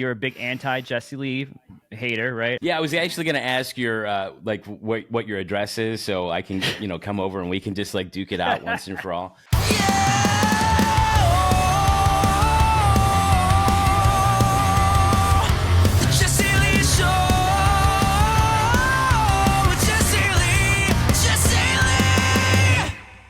you're a big anti-Jesse Lee hater, right? Yeah, I was actually going to ask your like what your address is, so I can come over and we can just like duke it out once and for all.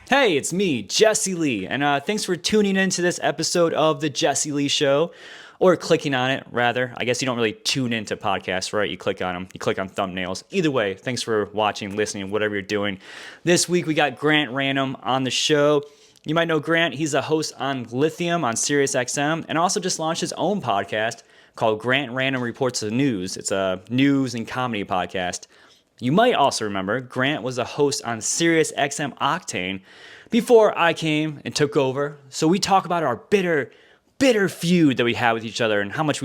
Hey, it's me, Jesse Lee, and thanks for tuning in to this episode of The Jesse Lee Show, or clicking on it, rather. I guess you don't really tune into podcasts, right? You click on them, you click on thumbnails. Either way, thanks for watching, listening, whatever you're doing. This week, we got Grant Random on the show. You might know Grant. He's a host on Lithium on SiriusXM, and also just launched his own podcast called Grant Random Reports the News. It's a news and comedy podcast. You might also remember Grant was a host on SiriusXM Octane before I came and took over. So we talk about our bitter feud that we have with each other and how much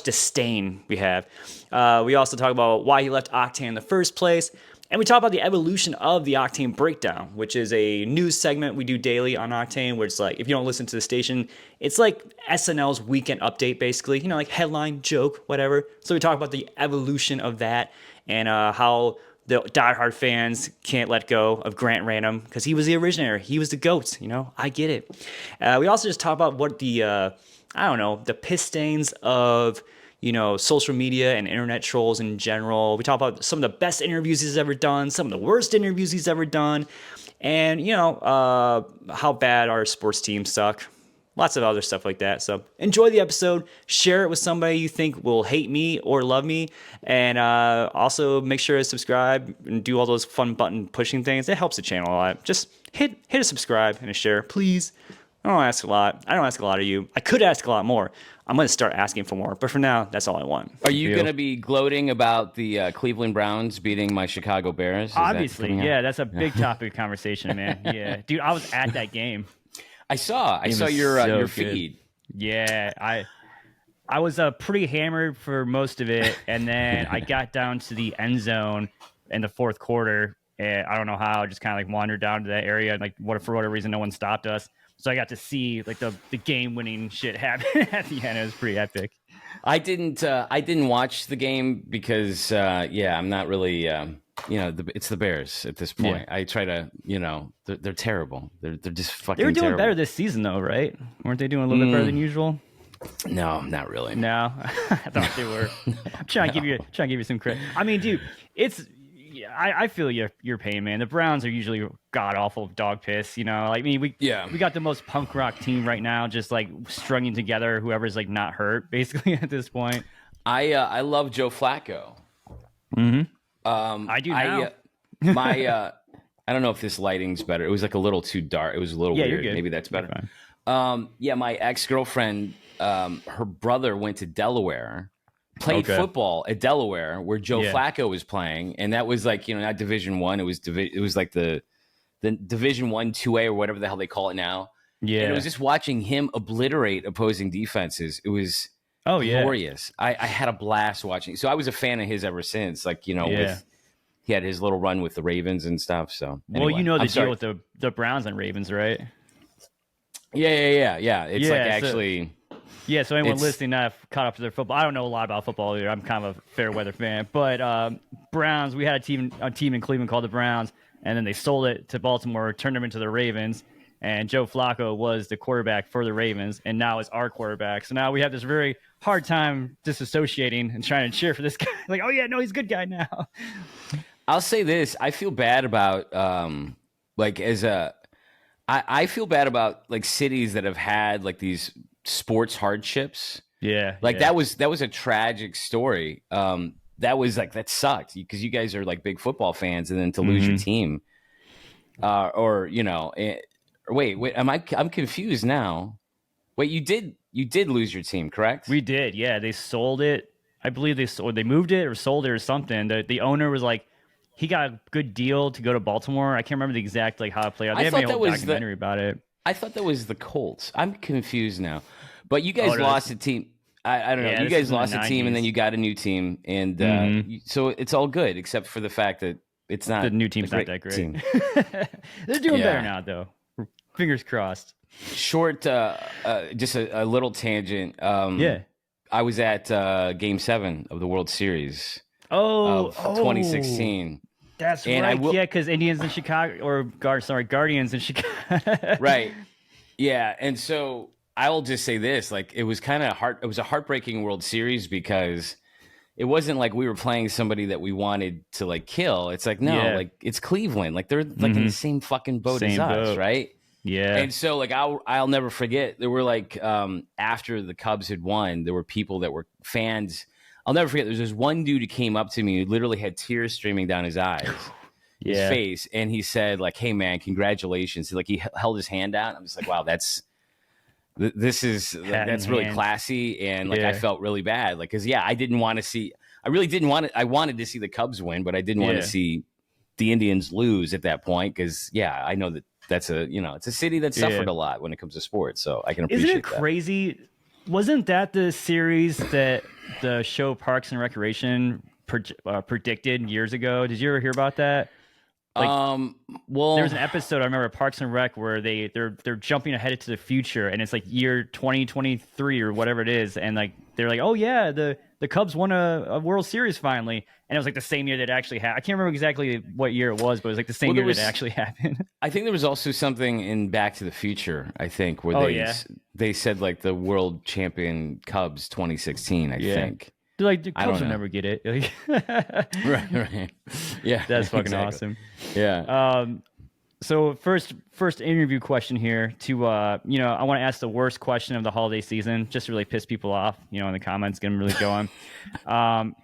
disdain we have. We also talk about why he left Octane in the first place. And we talk about the evolution of the Octane Breakdown, which is a news segment we do daily on Octane, where it's like, if you don't listen to the station, it's like SNL's weekend update, basically, like headline, joke, whatever. So we talk about the evolution of that and how the diehard fans can't let go of Grant Random because he was the originator. He was the GOAT, I get it. We also just talk about what the piss stains of social media and internet trolls in general. We talk about some of the best interviews he's ever done, some of the worst interviews he's ever done, and, how bad our sports teams suck. Lots of other stuff like that. So enjoy the episode. Share it with somebody you think will hate me or love me. And also make sure to subscribe and do all those fun button pushing things. It helps the channel a lot. Just hit a subscribe and a share, please. I don't ask a lot. I don't ask a lot of you. I could ask a lot more. I'm going to start asking for more. But for now, that's all I want. Are you going to be gloating about the Cleveland Browns beating my Chicago Bears? Obviously, yeah. That's a big topic of conversation, man. Yeah. Dude, I was at that game. I saw your feed. Yeah, I was pretty hammered for most of it, and then I got down to the end zone in the fourth quarter, and I don't know how, I just kind of like wandered down to that area, and for whatever reason, no one stopped us. So I got to see like the game-winning shit happen at the end. It was pretty epic. I didn't watch the game because I'm not really it's the Bears at this point. Yeah. I try to they're terrible. They're just fucking. They were doing terrible. Better this season though, right? Weren't they doing a little bit better than usual? No, not really. No, I thought they were. I'm trying to give you some credit. I mean, dude, I feel your pain, man. The Browns are usually god awful dog piss. We got the most punk rock team right now, just like stringing together whoever's like not hurt, basically at this point. I love Joe Flacco. Mm-hmm. I do now. I don't know if this lighting's better. It was like a little too dark. It was a little weird. You're good. Maybe that's better. My ex-girlfriend, her brother went to Delaware, played football at Delaware, where Joe Flacco was playing, and that was like not Division I. It was like the Division I 2A or whatever the hell they call it now. Yeah, and it was just watching him obliterate opposing defenses. It was glorious. I had a blast watching. So I was a fan of his ever since. He had his little run with the Ravens and stuff. So anyway, the deal with the Browns and Ravens, right? Yeah. It's actually. Yeah, so anyone listening not caught up to their football, I don't know a lot about football either. I'm kind of a fair weather fan. But Browns, we had a team in Cleveland called the Browns, and then they sold it to Baltimore, turned them into the Ravens, and Joe Flacco was the quarterback for the Ravens, and now is our quarterback. So now we have this very hard time disassociating and trying to cheer for this guy. Like, oh yeah, no, he's a good guy now. I'll say this. I feel bad about I feel bad about like cities that have had like these sports hardships. That was a tragic story. That sucked because you guys are like big football fans, and then to lose your team, wait, I'm confused now. Wait, you did lose your team, correct? We did. Yeah, they sold it. I believe they moved it or sold it or something. The owner was like, he got a good deal to go to Baltimore. I can't remember the exact how it played out. They have made a whole documentary about it. I thought that was the Colts. I'm confused now. But you guys lost a team. I don't know. You guys lost a team, and then you got a new team, and so it's all good, except for the fact that it's not the new team's not that great. They're doing better now, though. Fingers crossed. Short, just a little tangent. I was at Game 7 of the World Series Oh, of 2016. That's and right. Yeah, because Indians in Chicago, or Guardians in Chicago. Right. Yeah. And so I will just say this, like, it was kind of it was a heartbreaking World Series because it wasn't like we were playing somebody that we wanted to like kill. It's like, no, like it's Cleveland. Like they're like in the same fucking boat as us, right? Yeah. And so like I'll never forget, there were like after the Cubs had won, there were people that were fans. I'll never forget, there's this one dude who came up to me who literally had tears streaming down his eyes, his face, and he said like, "Hey man, congratulations." Like he held his hand out. I'm just like, wow, that's really classy, and like I felt really bad, like, because I didn't want to see. I really didn't want to. I wanted to see the Cubs win, but I didn't want to see the Indians lose at that point, because I know that's it's a city that suffered a lot when it comes to sports, so I can appreciate that. Isn't it crazy? Wasn't that the series that the show Parks and Recreation predicted years ago? Did you ever hear about that? Well, there's an episode I remember, Parks and Rec, where they're jumping ahead into the future, and it's like year 2023 or whatever it is, and like they're like, oh yeah, the Cubs won a World Series finally, and it was like the same year that actually happened. I can't remember exactly what year it was, but it was like the same year that it actually happened. I think there was also something in Back to the Future, I think, where they said like the world champion Cubs 2016, I think. They're like, the Cubs will never get it. Right. Yeah. That's fucking awesome. Yeah. So first interview question here to, I want to ask the worst question of the holiday season, just to really piss people off, in the comments, get them really going.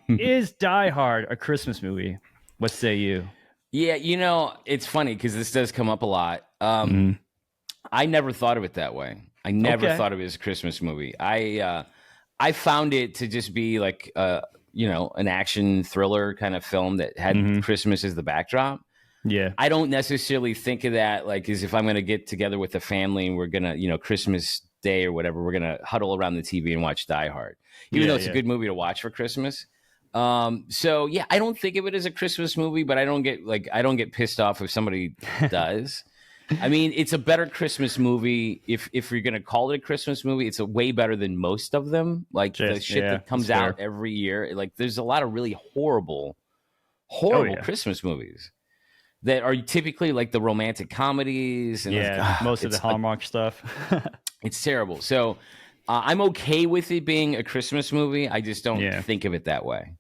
Is Die Hard a Christmas movie? What say you? Yeah, it's funny because this does come up a lot. I never thought of it that way. I never thought of it as a Christmas movie. I found it to just be like, an action thriller kind of film that had Christmas as the backdrop. Yeah. I don't necessarily think of that like as if I'm going to get together with the family and we're going to, Christmas Day or whatever, we're going to huddle around the TV and watch Die Hard, even though it's a good movie to watch for Christmas. So yeah, I don't think of it as a Christmas movie, but I don't get pissed off if somebody does. I mean, it's a better Christmas movie. If you're going to call it a Christmas movie, it's a way better than most of them. Like the shit that comes out every year. Like there's a lot of really horrible Christmas movies that are typically like the romantic comedies. And most of the Hallmark stuff. It's terrible. So I'm okay with it being a Christmas movie. I just don't think of it that way.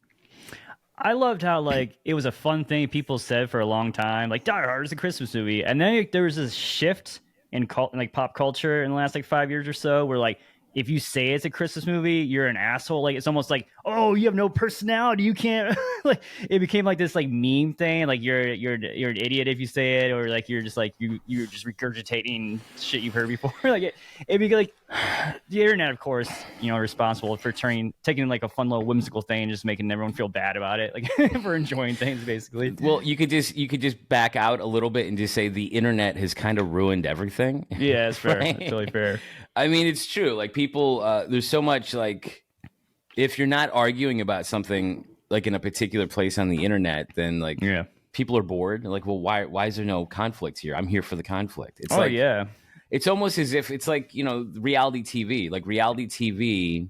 I loved how like it was a fun thing people said for a long time, like Die Hard is a Christmas movie, and then there was this shift in pop culture in the last like 5 years or so, where like if you say it's a Christmas movie, you're an asshole. Like it's almost like, oh, you have no personality, you can't. Like it became like this like meme thing, like you're an idiot if you say it, or like you're just like you're just regurgitating shit you've heard before. Like it'd be like the internet, of course, responsible for taking like a fun little whimsical thing and just making everyone feel bad about it, like for enjoying things basically. Well, you could just back out a little bit and just say the internet has kind of ruined everything. Yeah, it's fair. Right? It's totally fair. I mean, it's true. Like people, there's so much like if you're not arguing about something like in a particular place on the internet, then like people are bored. Like, well, why is there no conflict here? I'm here for the conflict. It's it's almost as if it's like, reality TV. Like reality TV,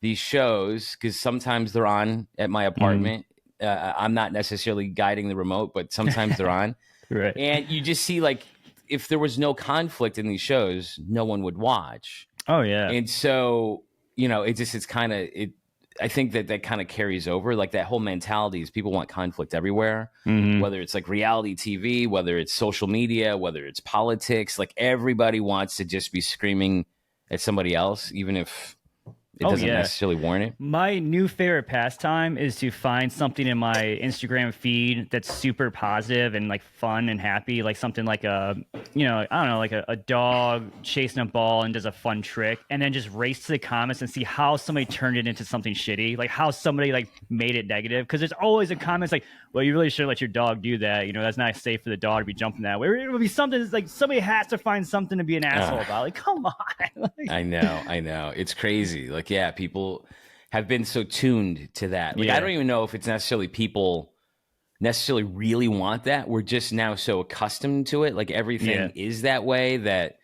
these shows, because sometimes they're on at my apartment. I'm not necessarily guiding the remote, but sometimes they're on. Right. And you just see like if there was no conflict in these shows, no one would watch. Oh yeah. And so, I think that kind of carries over. Like that whole mentality is people want conflict everywhere, whether it's like reality TV, whether it's social media, whether it's politics. Like everybody wants to just be screaming at somebody else, even if it doesn't necessarily warrant it. My new favorite pastime is to find something in my Instagram feed that's super positive and like fun and happy, like something like I don't know, like a dog chasing a ball and does a fun trick, and then just race to the comments and see how somebody turned it into something shitty, like how somebody like made it negative. Because there's always a comment like, well, you really should let your dog do that. That's not safe for the dog to be jumping that way. It would be something that's like somebody has to find something to be an asshole about. Like, come on. Like, I know. It's crazy. Like, yeah, people have been so tuned to that. Like, I don't even know if it's necessarily people necessarily really want that. We're just now so accustomed to it. Like everything is that way that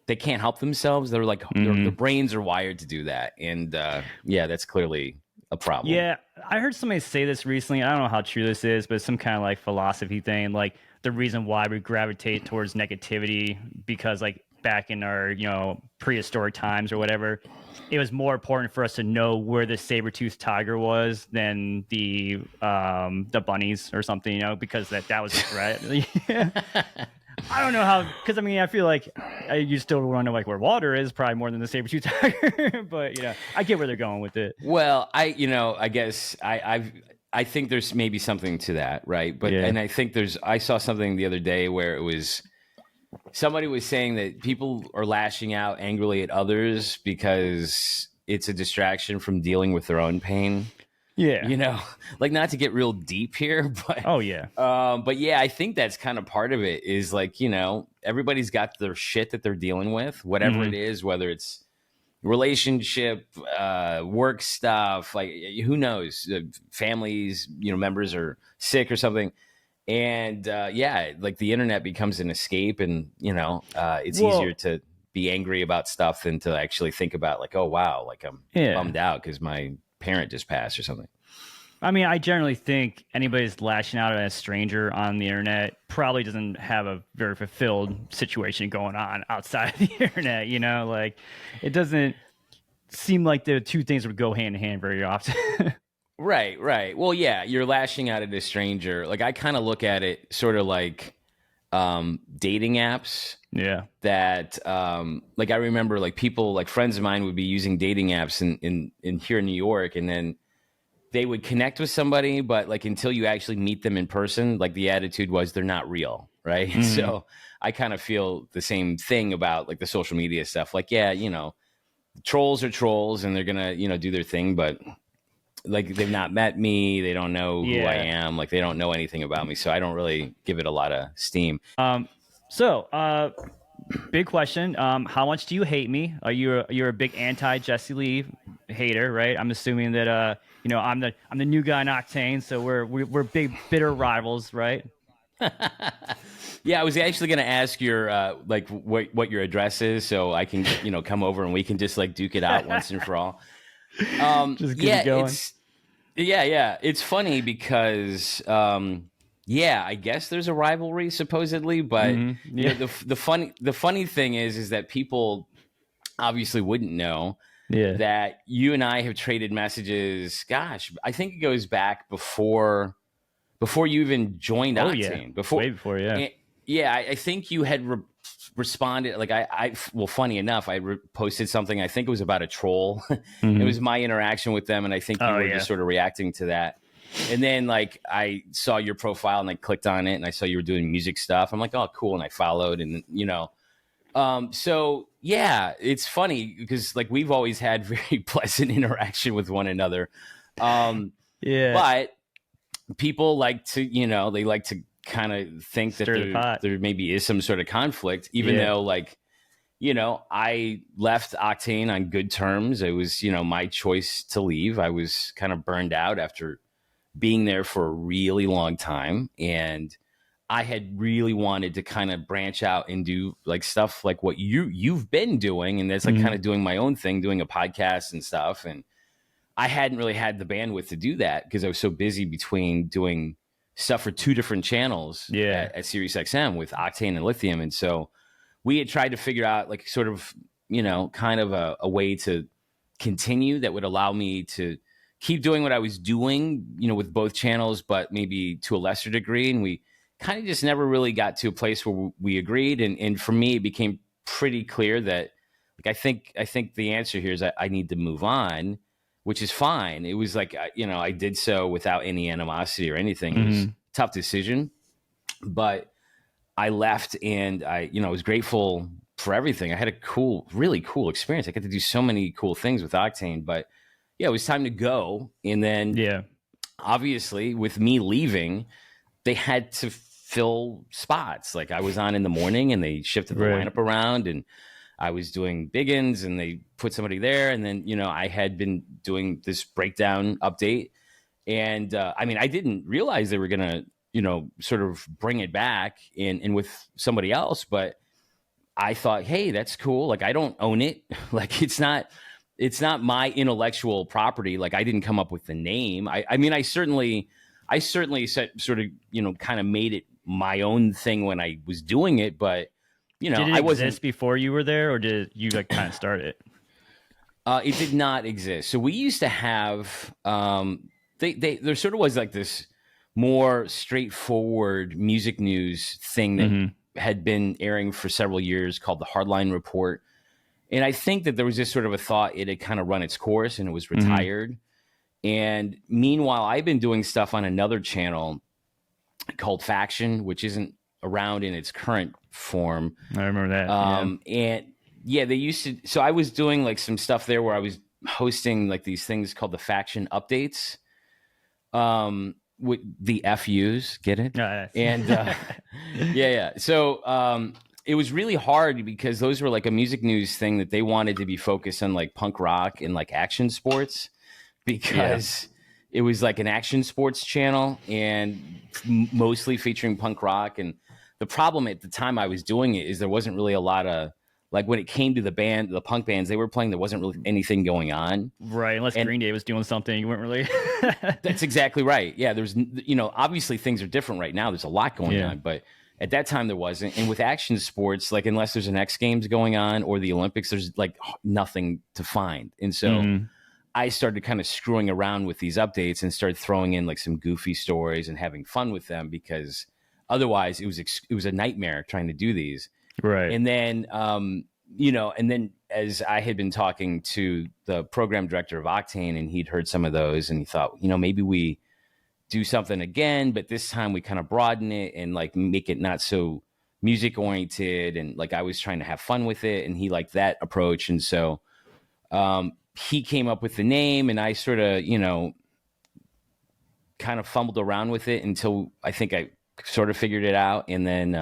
they can't help themselves. They're like their brains are wired to do that, and that's clearly a problem. Yeah, I heard somebody say this recently. I don't know how true this is, but it's some kind of like philosophy thing. Like the reason why we gravitate towards negativity because like back in our prehistoric times or whatever, it was more important for us to know where the saber-toothed tiger was than the bunnies or something, because that was a threat. I don't know how, because I mean, I feel like you still want to know like where water is, probably more than the saber-tooth tiger. But I get where they're going with it. Well, I guess I think there's maybe something to that, right? But and I think I saw something the other day where it was somebody was saying that people are lashing out angrily at others because it's a distraction from dealing with their own pain. Yeah. Like not to get real deep here, but but yeah, I think that's kind of part of it is like, everybody's got their shit that they're dealing with, whatever it is, whether it's relationship, work stuff, like who knows, families, members are sick or something. And like the internet becomes an escape, and it's easier to be angry about stuff than to actually think about like, oh wow, like I'm bummed out because my parent just passed or something. I mean, I generally think anybody who's lashing out at a stranger on the internet probably doesn't have a very fulfilled situation going on outside of the internet. Like it doesn't seem like the two things would go hand in hand very often. Right. Well, yeah, you're lashing out at a stranger. Like I kind of look at it sort of like dating apps. Yeah. That like I remember like people like friends of mine would be using dating apps in here in New York, and then they would connect with somebody, but like until you actually meet them in person, like the attitude was they're not real, right? So I kind of feel the same thing about like the social media stuff. Like, trolls are trolls and they're gonna, do their thing, but like they've not met me, they don't know who I am, like they don't know anything about me, so I don't really give it a lot of steam. So big question. How much do you hate me? You're a big anti Jesse Lee hater, right? I'm assuming that I'm the new guy in Octane, so we're big bitter rivals, right? Yeah, I was actually going to ask your like what your address is, so I can come over and we can just like duke it out once and for all. Just get it going. It's funny because I guess there's a rivalry supposedly, but the funny thing is that people obviously wouldn't know that you and I have traded messages. Gosh, I think it goes back before you even joined Octane. Way before, I think you had responded. Like well, funny enough, I posted something. I think it was about a troll. It was my interaction with them, and I think you were just sort of reacting to that. And then like I saw your profile and I clicked on it and I saw you were doing music stuff. I'm like, oh, cool, and I followed, and so yeah, it's funny because like we've always had very pleasant interaction with one another. But people like to, they like to kind of think that there maybe is some sort of conflict, even though like, I left Octane on good terms. It was, my choice to leave. I was kind of burned out after being there for a really long time. And I had really wanted to kind of branch out and do like stuff like what you've been doing. And that's like kind of doing my own thing, doing a podcast and stuff. And I hadn't really had the bandwidth to do that because I was so busy between doing stuff for two different channels at SiriusXM with Octane and Lithium. And so we had tried to figure out like sort of, kind of a way to continue that would allow me to keep doing what I was doing, with both channels, but maybe to a lesser degree. And we kind of just never really got to a place where we agreed. And for me, it became pretty clear that like, I think the answer here is I need to move on, which is fine. It was like, I did so without any animosity or anything. It was a tough decision, but I left and I was grateful for everything. I had a really cool experience. I got to do so many cool things with Octane, but it was time to go. And then obviously with me leaving, they had to fill spots. Like I was on in the morning and they shifted the lineup around, and I was doing Biggins and they put somebody there. And then, I had been doing this breakdown update. And I didn't realize they were going to, sort of bring it back in with somebody else. But I thought, hey, that's cool. Like, I don't own it. Like, it's not my intellectual property. Like, I didn't come up with the name. I mean, I certainly sort of, kind of made it my own thing when I was doing it, but did it I exist before you were there, or did you like kind of start it? It did not exist. So we used to have there sort of was like this more straightforward music news thing that had been airing for several years called the Hardline Report. And I think that there was just sort of a thought it had kind of run its course and it was retired. And meanwhile, I've been doing stuff on another channel called Faction, which isn't around in its current form. I remember that. And yeah, they used to. So I was doing like some stuff there where I was hosting like these things called the Faction updates. With the FUs, get it? And yeah. So it was really hard because those were like a music news thing that they wanted to be focused on like punk rock and like action sports because it was like an action sports channel and mostly featuring punk rock. And the problem at the time I was doing it is there wasn't really a lot of, like when it came to the punk bands they were playing, there wasn't really anything going on. Right, unless Green Day was doing something, you weren't really. That's exactly right. Yeah, there's, obviously things are different right now. There's a lot going on, but at that time there wasn't. And with action sports, like unless there's an X Games going on or the Olympics, there's like nothing to find. And so I started kind of screwing around with these updates and started throwing in like some goofy stories and having fun with them because otherwise it was a nightmare trying to do these. Right. And then, and then as I had been talking to the program director of Octane and he'd heard some of those and he thought, maybe we do something again, but this time we kind of broaden it and like make it not so music oriented. And like I was trying to have fun with it and he liked that approach. And so he came up with the name and I sort of, kind of fumbled around with it until I think I sort of figured it out. And then,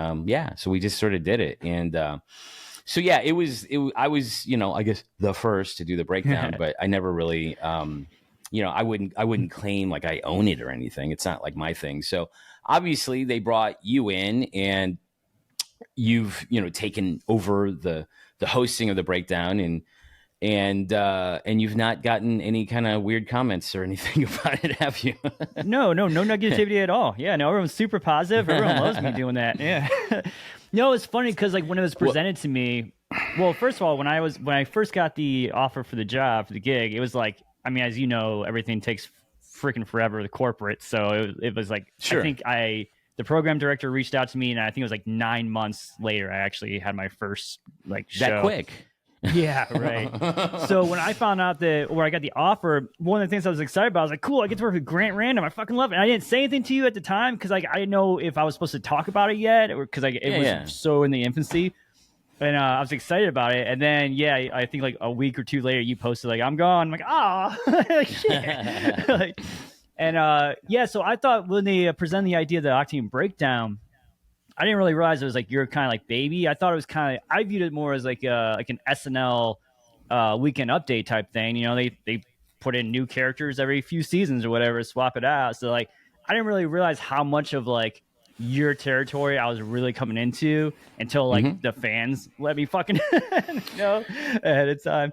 so we just sort of did it. And so, yeah, I was, I guess the first to do the breakdown, but I never really, I wouldn't claim like I own it or anything. It's not like my thing. So obviously they brought you in and you've, taken over the hosting of the breakdown and you've not gotten any kind of weird comments or anything about it, have you? No negativity at all. Yeah, no, everyone's super positive. Everyone loves me doing that. Yeah. No, it's funny because like when it was presented to me, well, first of all, when I first got the offer for the job, for the gig, it was like, I mean, as you know, everything takes freaking forever, the corporate. So it was like, sure. I think the program director reached out to me and I think it was like 9 months later, I actually had my first like show. That quick. Yeah, right. So when I found out where I got the offer, one of the things I was excited about, I was like, cool, I get to work with Grant Random. I fucking love it. And I didn't say anything to you at the time because like I didn't know if I was supposed to talk about it yet or because like it was so in the infancy. And I was excited about it. And then, I think like a week or two later, you posted like, I'm gone. I'm like, like, shit. So I thought when they presented the idea of the Octane breakdown, I didn't really realize it was like your kind of like baby. I thought it was kind of, I viewed it more as like an SNL weekend update type thing. They put in new characters every few seasons or whatever, swap it out. So like, I didn't really realize how much of like your territory I was really coming into until like the fans let me fucking know ahead of time.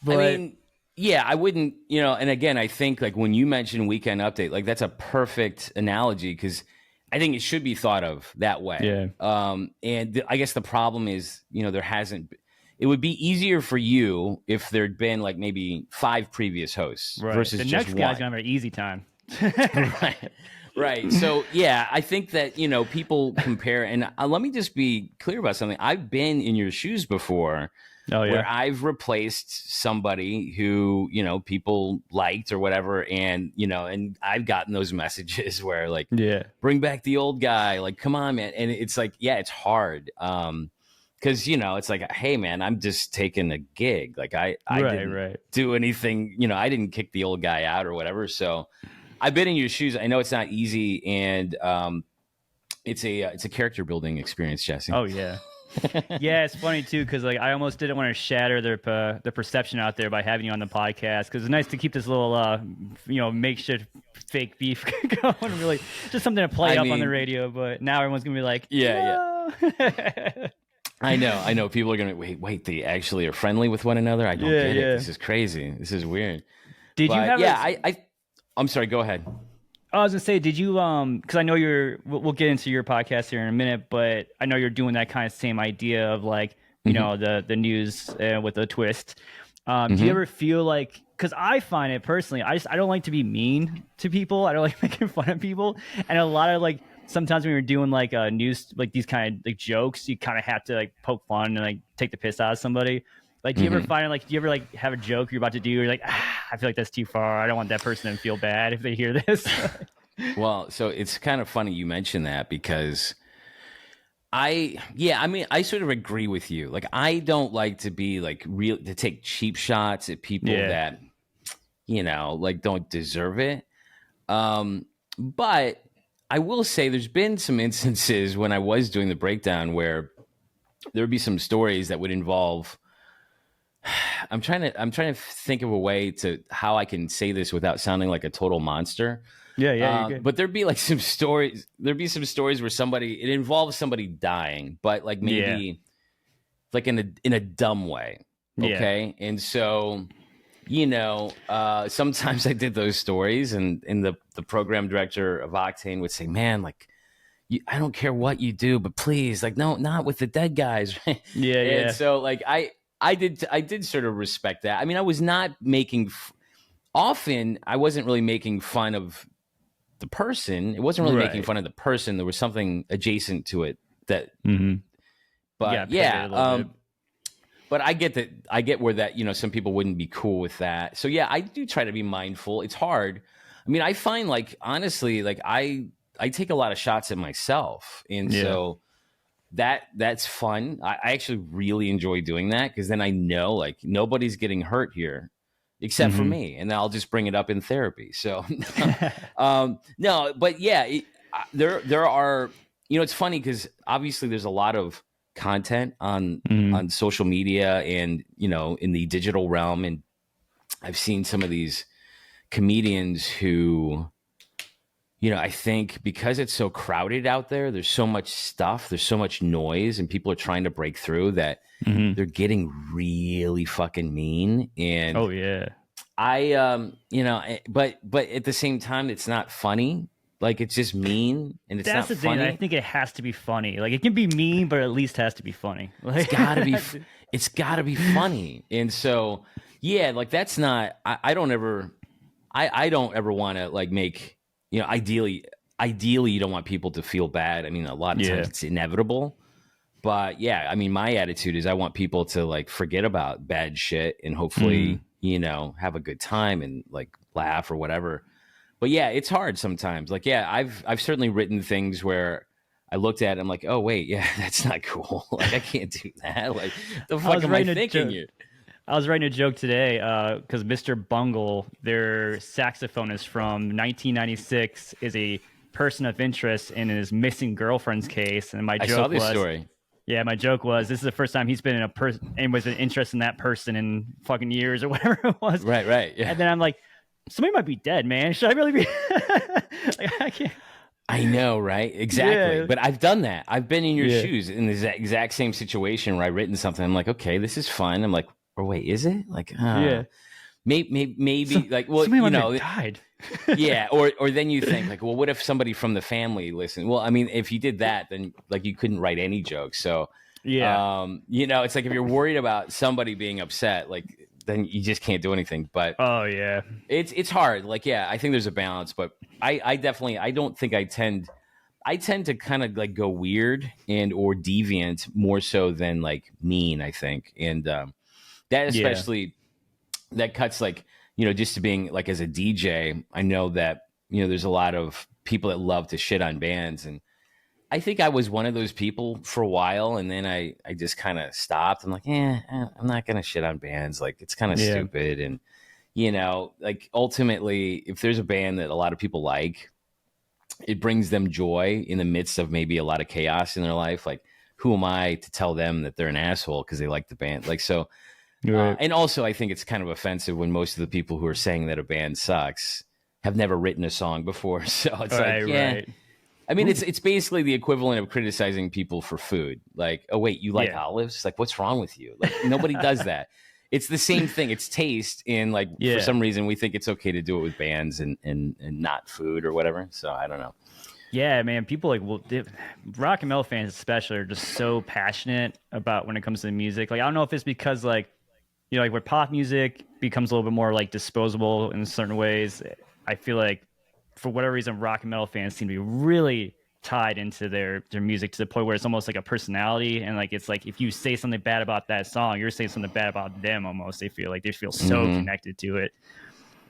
But I mean, yeah, I wouldn't, and again, I think like when you mentioned weekend update, like that's a perfect analogy because I think it should be thought of that way. Yeah. And I guess the problem is, there hasn't. It would be easier for you if there'd been like maybe 5 previous hosts versus the just next one. guy's gonna have an easy time. Right. So yeah, I think that people compare, and let me just be clear about something. I've been in your shoes before. Oh, yeah. Where I've replaced somebody who, people liked or whatever. And, and I've gotten those messages where like, bring back the old guy. Like, come on, man. And it's like, it's hard. Cause it's like, hey man, I'm just taking a gig. Like I didn't do anything, I didn't kick the old guy out or whatever. So I've been in your shoes. I know it's not easy. And, it's a character building experience, Jesse. Oh yeah. Yeah, it's funny too because like I almost didn't want to shatter the perception out there by having you on the podcast because it's nice to keep this little makeshift fake beef going. Really, just something to play up on the radio. But now everyone's gonna be like, I know. People are gonna wait. They actually are friendly with one another. I don't get it. This is crazy. This is weird. Did you have? I'm sorry. Go ahead. I was gonna say, did you because I know we'll get into your podcast here in a minute, but I know you're doing that kind of same idea of like, you know, the news with a twist. Do you ever feel like, because I find it personally, I don't like to be mean to people. I don't like making fun of people, and a lot of like, sometimes when you're doing like news, like these kind of like jokes, you kind of have to like poke fun and like take the piss out of somebody. Like, do you ever find like, do you ever like have a joke you're about to do? You're like, I feel like that's too far. I don't want that person to feel bad if they hear this. Well, so it's kind of funny you mentioned that because I sort of agree with you. Like, I don't like to be like to take cheap shots at people that, you know, like don't deserve it. But I will say there's been some instances when I was doing the breakdown where there would be some stories that would involve. I'm trying to think of a way to how I can say this without sounding like a total monster. Yeah. But there'd be like some stories. There'd be some stories where it involves somebody dying, but like maybe like in a dumb way. Okay, and so. You know, sometimes I did those stories, and the program director of Octane would say, "Man, like, I don't care what you do, but please, like, no, not with the dead guys." And so, like, I did sort of respect that. I mean, I was not making. Often, I wasn't really making fun of the person. It wasn't really making fun of the person. There was something adjacent to it that. But But I get that. I get where that, you know, some people wouldn't be cool with that. So yeah, I do try to be mindful. It's hard. I mean, I find like, honestly, like I take a lot of shots at myself. And so that's fun. I actually really enjoy doing that because then I know like nobody's getting hurt here except for me. And I'll just bring it up in therapy. So no, but yeah, there are, you know, it's funny because obviously there's a lot of content on social media and, you know, in the digital realm. And I've seen some of these comedians who, you know, I think because it's so crowded out there, there's so much stuff, there's so much noise, and people are trying to break through that they're getting really fucking mean. And you know, but at the same time, it's not funny. Like, it's just mean, and it's that's not the thing. funny. I think it has to be funny. Like, it can be mean, but at least has to be funny. Like, it's gotta be funny. And so, yeah, like that's not. I don't ever want to like make, you know. Ideally, you don't want people to feel bad. I mean, a lot of times it's inevitable. But yeah, I mean, my attitude is I want people to like forget about bad shit and hopefully, you know, have a good time and like laugh or whatever. But yeah, it's hard sometimes. Like, yeah, I've certainly written things where I looked at it, I'm like, oh wait, yeah, that's not cool. Like, I can't do that. Like, the fuck am I thinking here? I was writing a joke today because Mr. Bungle, their saxophonist from 1996, is a person of interest in his missing girlfriend's case. And my joke I saw this story. Yeah, my joke was this is the first time he's been in a person and was an interest in that person in fucking years or whatever it was. Right. Yeah. And then I'm like, somebody might be dead, man. Should I really be? Like, I can't. I know, right? Exactly. Yeah. But I've done that. I've been in your shoes in the exact same situation where I've written something. I'm like, okay, this is fun. I'm like, or wait, is it? Like, maybe like, well, you know, died. Yeah. Or then you think like, well, what if somebody from the family listened? Well, I mean, if you did that, then like you couldn't write any jokes. So, you know, it's like if you're worried about somebody being upset, like, then you just can't do anything. But it's hard. Like, yeah, I think there's a balance, but I definitely, I don't think I tend to kind of like go weird and or deviant more so than like mean, I think. And that especially that cuts like, you know, just to being like as a DJ, I know that, you know, there's a lot of people that love to shit on bands, and I think I was one of those people for a while, and then I just kind of stopped. I'm like, I'm not going to shit on bands. Like, it's kind of stupid. And, you know, like ultimately, if there's a band that a lot of people like, it brings them joy in the midst of maybe a lot of chaos in their life. Like, who am I to tell them that they're an asshole because they like the band? Like, so, and also I think it's kind of offensive when most of the people who are saying that a band sucks have never written a song before. So it's I mean, it's basically the equivalent of criticizing people for food. Like, oh wait, you like olives? Like, what's wrong with you? Like, nobody does that. It's the same thing. It's taste, and like for some reason we think it's okay to do it with bands and not food or whatever. So I don't know. Yeah, man. People rock and metal fans especially are just so passionate about when it comes to the music. Like, I don't know if it's because like, you know, like where pop music becomes a little bit more like disposable in certain ways. I feel like for whatever reason, rock and metal fans seem to be really tied into their music to the point where it's almost like a personality, and like it's like if you say something bad about that song, you're saying something bad about them. Almost, they feel so connected to it.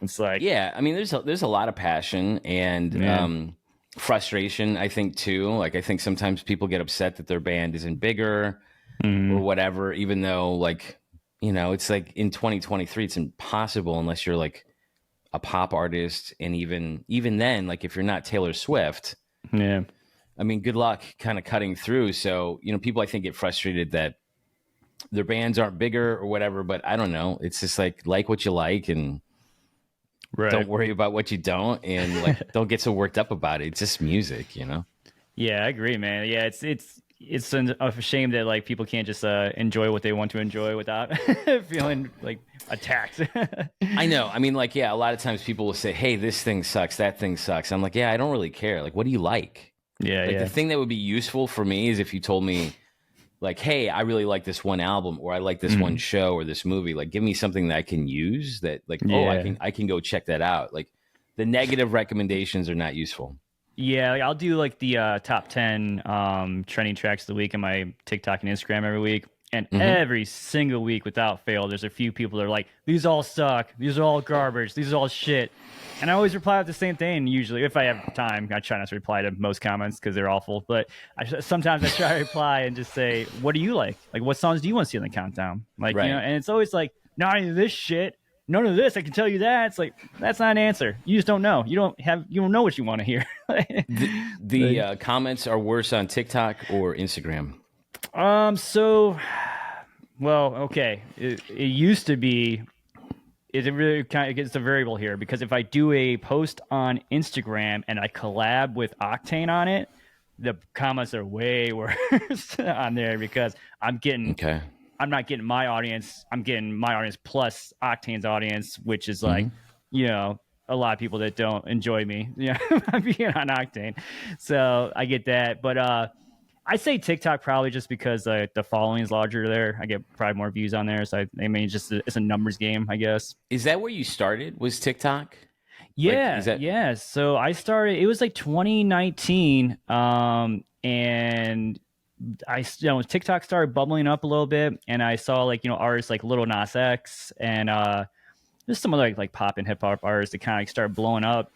It's like, yeah, I mean, there's a lot of passion and frustration, I think too. Like, I think sometimes people get upset that their band isn't bigger or whatever, even though, like, you know, it's like in 2023, it's impossible unless you're like a pop artist, and even then, like if you're not Taylor Swift, I mean, good luck kind of cutting through. So, you know, people I think get frustrated that their bands aren't bigger or whatever, but I don't know. It's just like what you like, and don't worry about what you don't, and like don't get so worked up about it. It's just music, you know? Yeah, I agree, man. Yeah, it's a shame that like people can't just enjoy what they want to enjoy without feeling like attacked. I know. I mean, like, yeah, a lot of times people will say, "Hey, this thing sucks, that thing sucks." I'm like, yeah, I don't really care. Like, what do you like? Like, the thing that would be useful for me is if you told me, like, hey, I really like this one album, or I like this one show or this movie. Like, give me something that I can use that, like, oh, I can go check that out. Like, the negative recommendations are not useful. Yeah, like I'll do like the top 10 trending tracks of the week on my TikTok and Instagram every week. And every single week without fail, there's a few people that are like, these all suck. These are all garbage. These are all shit. And I always reply with the same thing. Usually, if I have time, I try not to reply to most comments because they're awful. But sometimes I try to reply and just say, what do you like? Like, what songs do you want to see on the countdown? Like, you know, and it's always like, not any of this shit. None of this. I can tell you that. It's like, that's not an answer. You just don't know. You don't know what you want to hear. the comments are worse on TikTok or Instagram. Well, okay. It used to be. It really kind of gets a variable here because if I do a post on Instagram and I collab with Octane on it, the comments are way worse on there because I'm not getting my audience. I'm getting my audience plus Octane's audience, which is like, you know, a lot of people that don't enjoy me, you know, being on Octane. So I get that. But I say TikTok probably just because the following is larger there. I get probably more views on there. So I mean, it's a numbers game, I guess. Is that where you started? Was TikTok? Yeah, yeah. So I started. It was like 2019, and TikTok started bubbling up a little bit, and I saw like, you know, artists like Lil Nas X and just some other like pop and hip hop artists that kind of like started blowing up,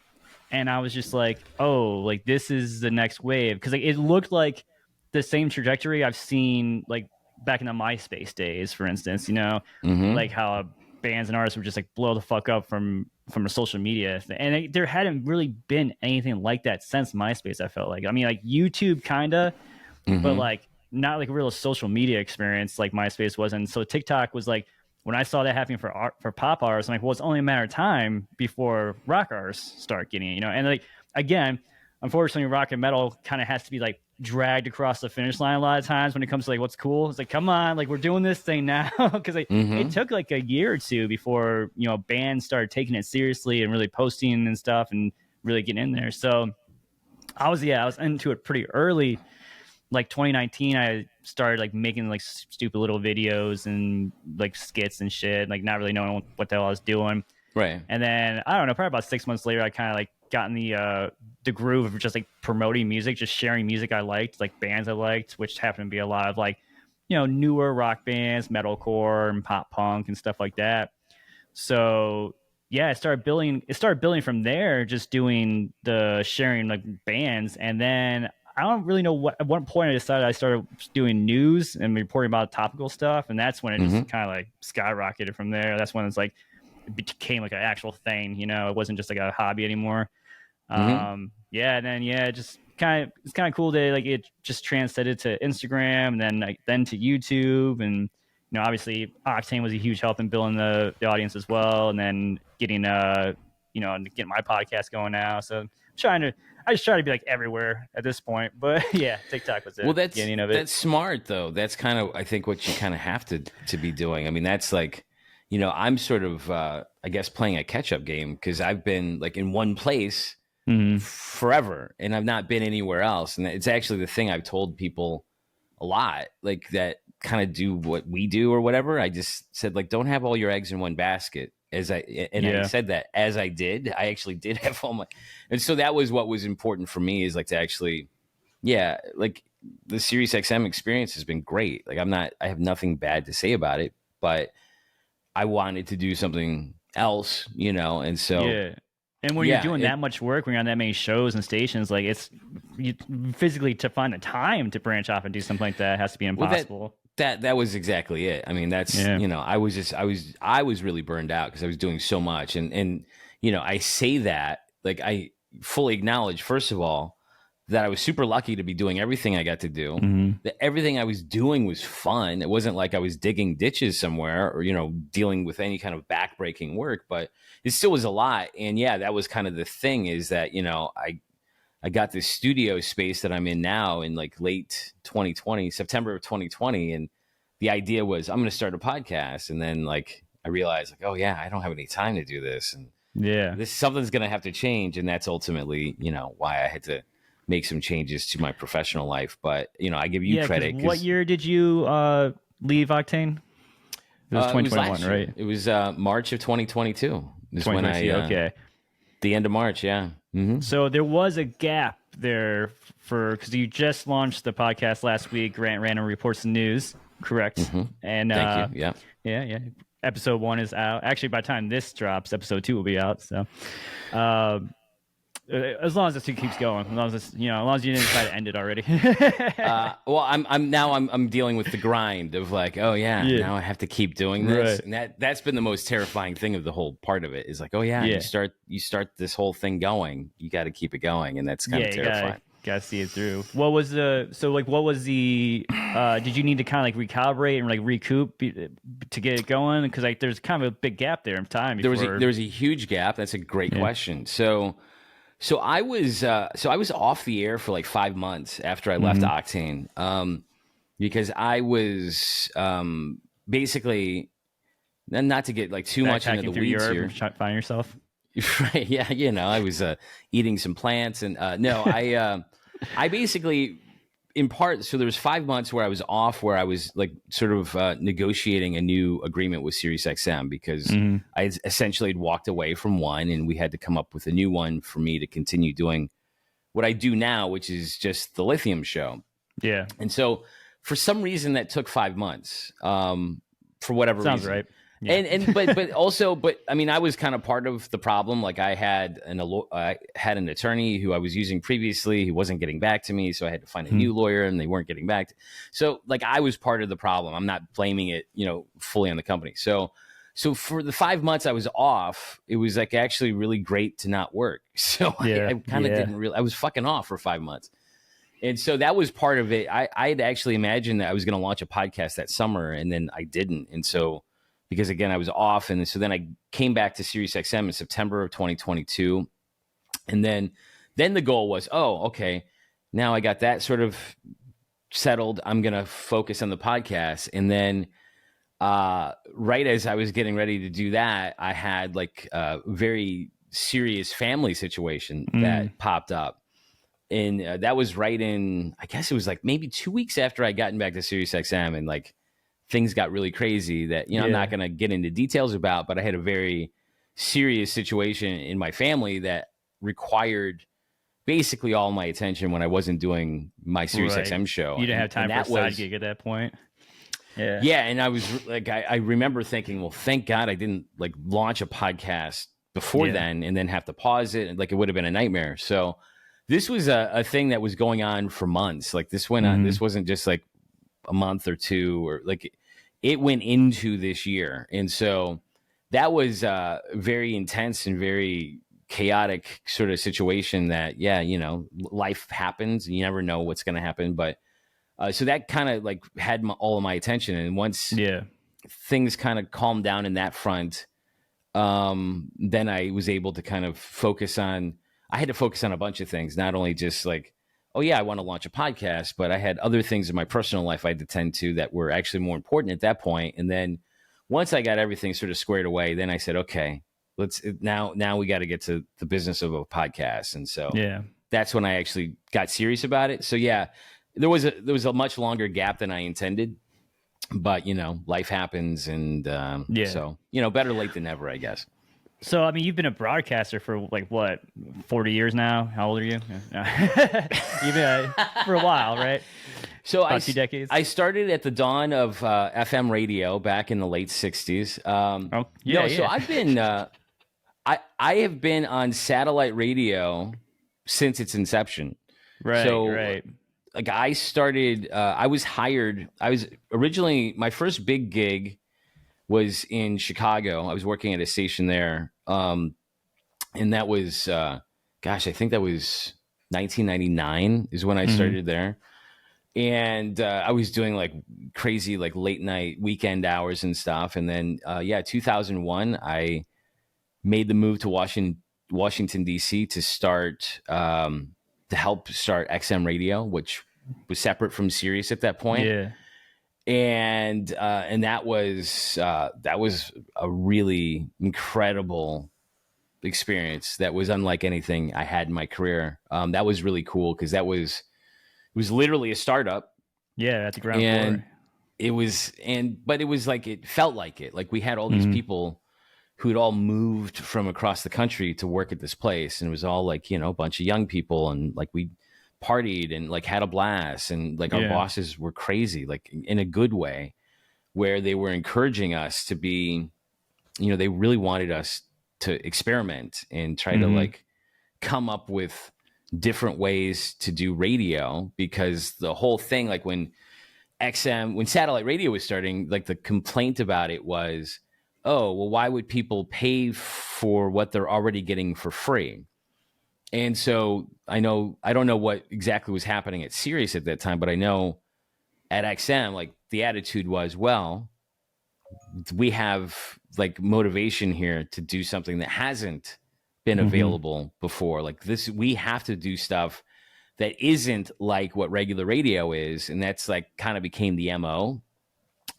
and I was just like, oh, like this is the next wave because like it looked like the same trajectory I've seen like back in the MySpace days, for instance. You know, like how bands and artists would just like blow the fuck up from a social media thing. And there hadn't really been anything like that since MySpace. I felt like, I mean, like YouTube kinda. But like not like a real social media experience like MySpace was. And so TikTok was like, when I saw that happening for pop artists, I'm like, well, it's only a matter of time before rock artists start getting it, you know? And like, again, unfortunately, rock and metal kind of has to be like dragged across the finish line a lot of times when it comes to like what's cool. It's like, come on, like we're doing this thing now. Because like, it took like a year or two before, you know, bands started taking it seriously and really posting and stuff and really getting in there. So I was into it pretty early. Like 2019, I started like making like stupid little videos and like skits and shit, like not really knowing what the hell I was doing. Right. And then I don't know, probably about 6 months later, I kind of like got in the groove of just like promoting music, just sharing music I liked, like bands I liked, which happened to be a lot of like, you know, newer rock bands, metalcore and pop punk and stuff like that. So yeah, it started building from there, just doing the sharing like bands. And then I don't really know at what point I decided I started doing news and reporting about topical stuff. And that's when it just kind of like skyrocketed from there. That's when it's like, it became like an actual thing, you know, it wasn't just like a hobby anymore. And then, it's kind of cool that like it just transcended to Instagram and then to YouTube. And, you know, obviously Octane was a huge help in building the audience as well. And then getting get my podcast going now. So I just try to be like everywhere at this point. But yeah, TikTok was the beginning of it. That's smart though. That's kind of, I think, what you kind of have to be doing. I mean, that's like, I'm sort of, I guess, playing a catch up game because I've been like in one place forever and I've not been anywhere else. And it's actually the thing I've told people a lot, like that kind of do what we do or whatever. I just said, like, don't have all your eggs in one basket. I said that as I did, I actually did have all my, and so that was what was important for me, is like to actually, like the SiriusXM experience has been great. Like I have nothing bad to say about it, but I wanted to do something else, and so. Yeah. And when you're doing that much work, when you're on that many shows and stations, like physically to find the time to branch off and do something like that has to be impossible. Well, that was exactly it. I mean, that's, I was really burned out because I was doing so much. And, I say that, like, I fully acknowledge, first of all, that I was super lucky to be doing everything I got to do, that everything I was doing was fun. It wasn't like I was digging ditches somewhere or, dealing with any kind of backbreaking work, but it still was a lot. And that was kind of the thing, is that, I got this studio space that I'm in now in like late 2020, September of 2020. And the idea was I'm going to start a podcast. And then like, I realized like, oh yeah, I don't have any time to do this. And something's going to have to change. And that's ultimately, why I had to make some changes to my professional life. But, I give you credit. What year did you leave Octane? It was 2021, right? It was March of 2022. Is when the end of March, yeah. Mm-hmm. So there was a gap there because you just launched the podcast last week, Random Reports and News, correct? Mm-hmm. And thank you. Yeah. Episode 1 is out. Actually, by the time this drops, episode 2 will be out. So, as long as this keeps going, as long as you didn't try to end it already. Well, I'm dealing with the grind of like, now I have to keep doing this, right. And that's been the most terrifying thing of the whole part of it, is like, you start this whole thing going, you got to keep it going, and that's kind of terrifying. Gotta see it through. What was the did you need to kind of like recalibrate and like recoup to get it going? Because like there's kind of a big gap there in time. There was a huge gap. That's a great question. So I was off the air for like 5 months after I left Octane, because I was basically, not to get like too much into the weeds here. Find yourself, right? Yeah, I was eating some plants, and I basically, in part, so there was 5 months where I was off, where I was like sort of negotiating a new agreement with SiriusXM, because I essentially had walked away from one, and we had to come up with a new one for me to continue doing what I do now, which is just the Lithium show. Yeah. And so for some reason that took 5 months, for whatever reason. Sounds right. Yeah. But I mean, I was kind of part of the problem. Like I had an attorney who I was using previously. He wasn't getting back to me, so I had to find a new lawyer, and they weren't getting back. So like I was part of the problem. I'm not blaming it, fully on the company. So for the 5 months I was off, it was like actually really great to not work. So I kind of didn't really. I was fucking off for 5 months. And so that was part of it. I had actually imagined that I was going to launch a podcast that summer, and then I didn't. And so, because again, I was off. And so then I came back to SiriusXM in September of 2022. And then the goal was, okay, now I got that sort of settled. I'm going to focus on the podcast. And then right as I was getting ready to do that, I had like a very serious family situation that popped up. And that was right in, I guess it was like maybe 2 weeks after I gotten back to SiriusXM, and like things got really crazy that, I'm not going to get into details about, but I had a very serious situation in my family that required basically all my attention when I wasn't doing my SiriusXM show. You didn't have time for a side gig at that point. Yeah. Yeah. And I was like, I remember thinking, well, thank God I didn't like launch a podcast before then and then have to pause it. And like, it would have been a nightmare. So this was a thing that was going on for months. Like this went on, this wasn't just like a month or two, or like it went into this year. And so that was a very intense and very chaotic sort of situation that, life happens and you never know what's going to happen. But so that kind of like had all of my attention. And once things kind of calmed down in that front, then I was able to kind of I had to focus on a bunch of things, not only just like, oh yeah, I want to launch a podcast, but I had other things in my personal life I had to tend to that were actually more important at that point. And then once I got everything sort of squared away, then I said, okay, now we got to get to the business of a podcast. And so that's when I actually got serious about it. So yeah, there was a much longer gap than I intended, but life happens. And so, better late than never, I guess. So, I mean, you've been a broadcaster for like what, 40 years now? How old are you? You've been for a while, right? So about 2 decades. I started at the dawn of FM radio back in the late 60s. So I've been, I have been on satellite radio since its inception. Right. So, right. Like I started, I was hired. I was originally, my first big gig was in Chicago. I was working at a station there. And that was, I think that was 1999 is when I started there. And I was doing like crazy, like late night weekend hours and stuff. And then, 2001, I made the move to Washington, D.C. to start, to help start XM Radio, which was separate from Sirius at that point. Yeah. And that was a really incredible experience that was unlike anything I had in my career. That was really cool because it was literally a startup. Yeah, at the ground floor. But it was like, it felt like it. Like we had all these people who had all moved from across the country to work at this place, and it was all like, a bunch of young people, and like we partied and like had a blast, and like our bosses were crazy, like in a good way, where they were encouraging us to be, they really wanted us to experiment and try to like come up with different ways to do radio, because the whole thing, like when satellite radio was starting, like the complaint about it was, oh, well, why would people pay for what they're already getting for free? And so I don't know what exactly was happening at Sirius at that time, but I know at XM, like the attitude was, well, we have like motivation here to do something that hasn't been available before. Like this, we have to do stuff that isn't like what regular radio is. And that's like kind of became the MO.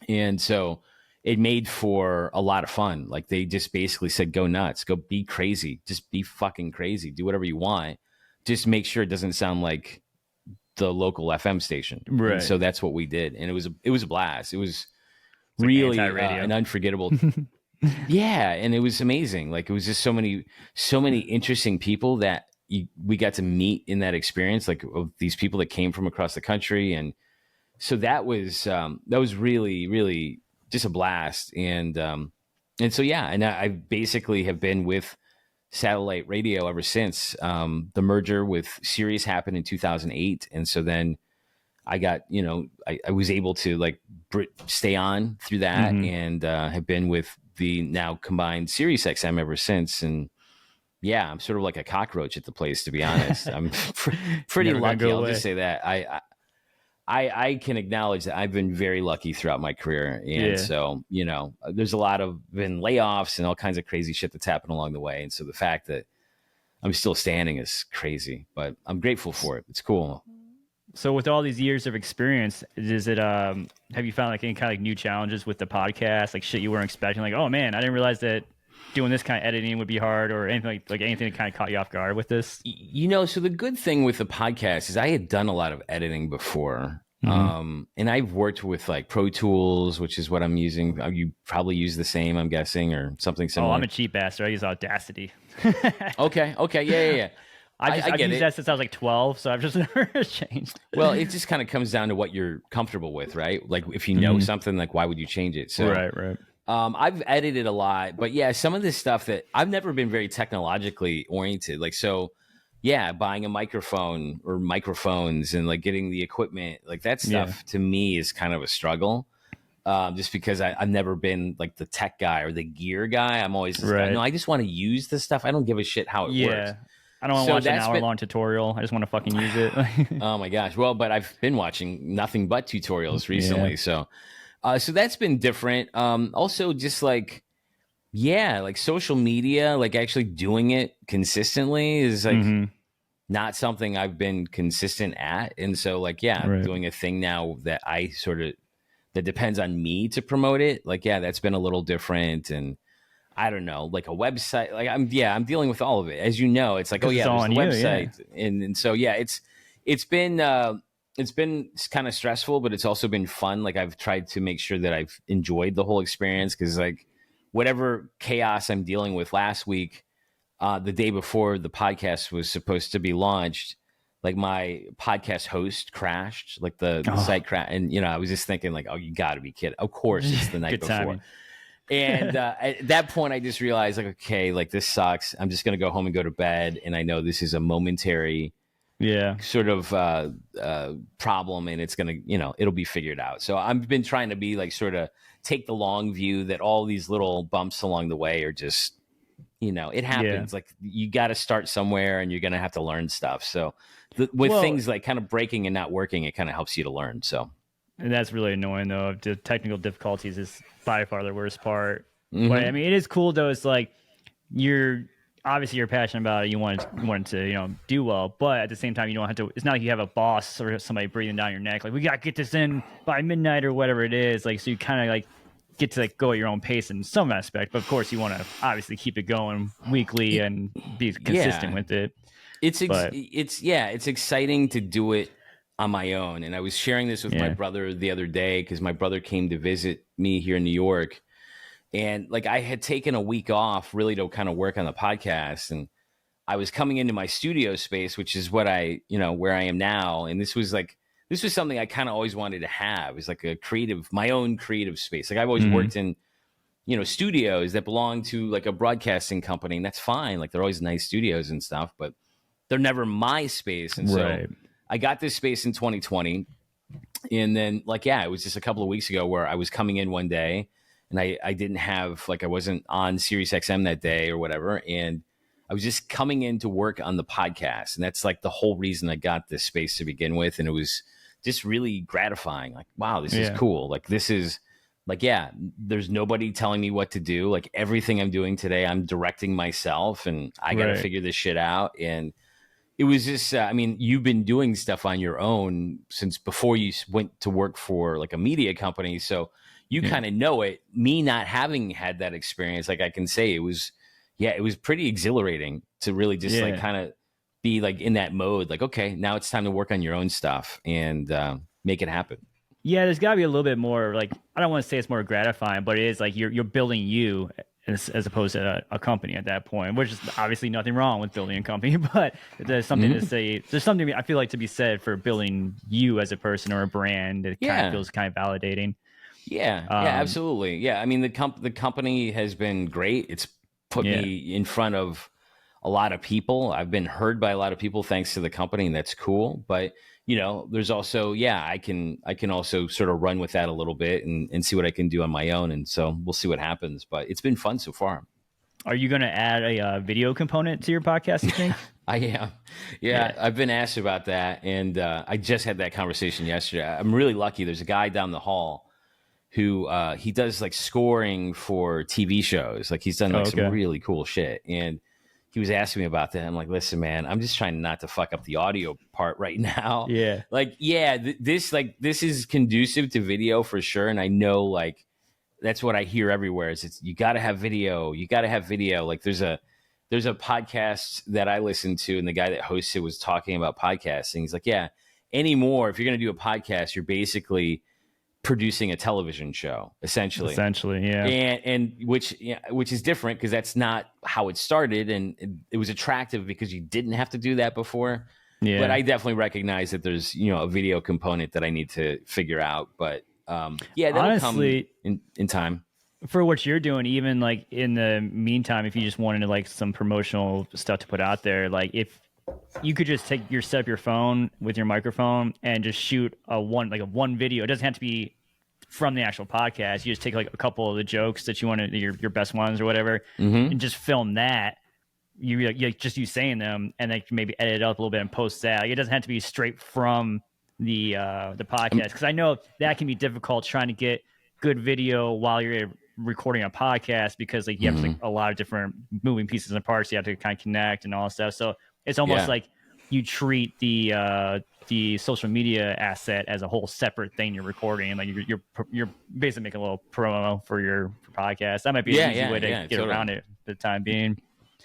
And so it made for a lot of fun. Like they just basically said, go nuts, go be crazy, just be fucking crazy, do whatever you want. Just make sure it doesn't sound like the local FM station. Right. And so that's what we did. And it was a blast. It was really an unforgettable. Yeah. And it was amazing. Like it was just so many interesting people that we got to meet in that experience, like of these people that came from across the country. And so that was really, really just a blast. And so, yeah. And I basically have been with satellite radio ever since. The merger with Sirius happened in 2008. And so then I got, I was able to like stay on through that and have been with the now combined SiriusXM ever since. And yeah, I'm sort of like a cockroach at the place, to be honest. I'm pretty lucky. I'll just say that. I can acknowledge that I've been very lucky throughout my career. And so, there's a lot of been layoffs and all kinds of crazy shit that's happened along the way. And so the fact that I'm still standing is crazy, but I'm grateful for it. It's cool. So with all these years of experience, is it, have you found like any kind of like new challenges with the podcast, like shit you weren't expecting? Like, oh man, I didn't realize that doing this kind of editing would be hard, or anything like anything that kind of caught you off guard with this? So the good thing with the podcast is I had done a lot of editing before. And I've worked with like Pro Tools, which is what I'm using. You probably use the same, I'm guessing, or something similar. Oh, I'm a cheap bastard. I use Audacity. Okay. Yeah. I've used that since I was like 12, so I've just never changed. Well, it just kind of comes down to what you're comfortable with, right? Like if you know something, like why would you change it? So Right. I've edited a lot, but yeah, some of this stuff that I've never been very technologically oriented. Like, so yeah, buying a microphone or microphones and like getting the equipment, like that stuff to me is kind of a struggle. Just because I've never been like the tech guy or the gear guy. I'm always this guy. No, I just want to use this stuff. I don't give a shit how it works. I don't want to watch an hour-long tutorial. I just want to fucking use it. Oh my gosh. Well, but I've been watching nothing but tutorials recently. So that's been different. Also just like Yeah, like social media, like actually doing it consistently is like not something I've been consistent at. And so like, yeah, Right. doing a thing now that I sort of, that depends on me to promote it. Like, yeah, that's been a little different. And I don't know, like a website, like I'm dealing with all of it. As you know, it's like, oh Because it's yeah, all there's on the you, website. And so, yeah, it's been kind of stressful, but it's also been fun. Like I've tried to make sure that I've enjoyed the whole experience. Cause like whatever chaos I'm dealing with last week, the day before the podcast was supposed to be launched, like my podcast host crashed, like the site crashed. And, you know, I was just thinking like, oh, you gotta be kidding. Of course it's the night Good before. timing. And at that point, I just realized, like, okay, like this sucks. I'm just gonna go home and go to bed. And I know this is a momentary, sort of problem, and it's gonna, you know, it'll be figured out. So I've been trying to be like sort of take the long view that all these little bumps along the way are just, you know, it happens. Like you got to start somewhere, and you're gonna have to learn stuff. So with things like kind of breaking and not working, it kind of helps you to learn. So. And that's really annoying, though. The technical difficulties is by far the worst part. But I mean, it is cool though. It's like you're passionate about it. You want to, you know, do well. But at the same time, you don't have to. It's not like you have a boss or somebody breathing down your neck. Like we got to get this in by midnight or whatever it is. Like so, you kind of like get to like go at your own pace in some aspect. But of course, you want to obviously keep it going weekly and be consistent with it. It's exciting to do it on my own. And I was sharing this with my brother the other day because my brother came to visit me here in New York. And like I had taken a week off really to kind of work on the podcast. And I was coming into my studio space, which is what I, you know, where I am now. And this was something I kind of always wanted to have. It's like my own creative space. Like I've always worked in, you know, studios that belong to like a broadcasting company, and that's fine. Like they're always nice studios and stuff, but they're never my space. And so I got this space in 2020. And then like, yeah, it was just a couple of weeks ago where I was coming in one day and I didn't have, like, I wasn't on SiriusXM that day or whatever. And I was just coming in to work on the podcast. And that's like the whole reason I got this space to begin with. And it was just really gratifying. Like, wow, this is cool. Like, this is like, yeah, there's nobody telling me what to do. Like everything I'm doing today, I'm directing myself, and I got to figure this shit out. And it was just, I mean, you've been doing stuff on your own since before you went to work for like a media company. So you kind of know it. Me not having had that experience, like I can say it was pretty exhilarating to really just like kind of be like in that mode. Like, okay, now it's time to work on your own stuff and make it happen. Yeah, there's got to be a little bit more, like, I don't want to say it's more gratifying, but it is like you're building you as opposed to a company at that point, which is obviously nothing wrong with building a company, but there's something to say. There's something I feel like to be said for building you as a person or a brand. It kind of feels kind of validating. Yeah, absolutely. Yeah, I mean, the company has been great. It's put me in front of a lot of people. I've been heard by a lot of people thanks to the company, and that's cool. But you know, there's also, I can also sort of run with that a little bit and see what I can do on my own. And so we'll see what happens. But it's been fun so far. Are you going to add a video component to your podcast, you think? I am. Yeah, I've been asked about that. And I just had that conversation yesterday. I'm really lucky. There's a guy down the hall who he does like scoring for TV shows. Like he's done like some really cool shit. And he was asking me about that. I'm like, listen, man, I'm just trying not to fuck up the audio part right now. Yeah. Like, this is conducive to video for sure. And I know like, that's what I hear everywhere is you got to have video. You got to have video. Like there's a podcast that I listened to, and the guy that hosts it was talking about podcasting. He's like, yeah, anymore, if you're going to do a podcast, you're basically producing a television show, essentially, and which is different because that's not how it started, and it was attractive because you didn't have to do that before. But I definitely recognize that there's a video component that I need to figure out. But that'll honestly come in time. For what you're doing, even like in the meantime, if you just wanted to like some promotional stuff to put out there, like if you could just set up your phone with your microphone and just shoot a one video. It doesn't have to be from the actual podcast. You just take like a couple of the jokes that you want to, your best ones or whatever, and just film that. You just you saying them, and then maybe edit it up a little bit and post that. Like, it doesn't have to be straight from the podcast, because I know that can be difficult trying to get good video while you're recording a podcast because like you have like a lot of different moving pieces and parts you have to kind of connect and all that stuff. So it's almost like you treat the social media asset as a whole separate thing you're recording. Like you're basically making a little promo for your podcast. That might be an easy way to get around it for the time being.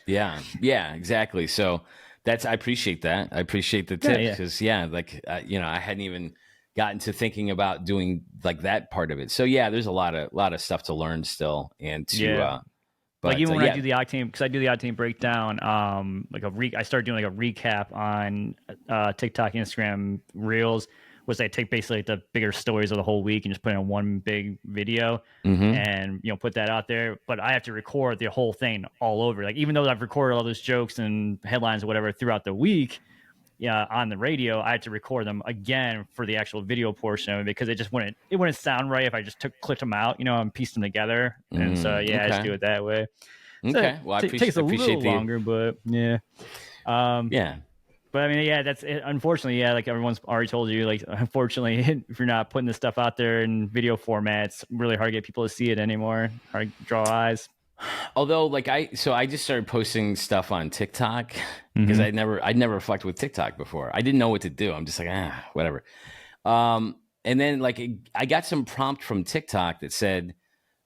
Yeah, exactly. So I appreciate that. I appreciate the tip because I hadn't even gotten to thinking about doing like that part of it. So there's a lot of stuff to learn still, and but like even when I do the Octane, because I do the Octane breakdown, I started doing like a recap on TikTok, Instagram Reels, was I take basically like the bigger stories of the whole week and just put it in one big video and put that out there. But I have to record the whole thing all over. Like even though I've recorded all those jokes and headlines or whatever throughout the week, on the radio, I had to record them again for the actual video portion of it because it wouldn't sound right if I just clipped them out, and pieced them together. And so I just do it that way. Okay, so well, it takes a little longer, but But I mean, that's it. Unfortunately, like everyone's already told you, like unfortunately, if you're not putting this stuff out there in video format, it's really hard to get people to see it anymore. Hard to draw eyes. Although, like I just started posting stuff on TikTok because I'd never fucked with TikTok before. I didn't know what to do. I'm just like, whatever. And then like I got some prompt from TikTok that said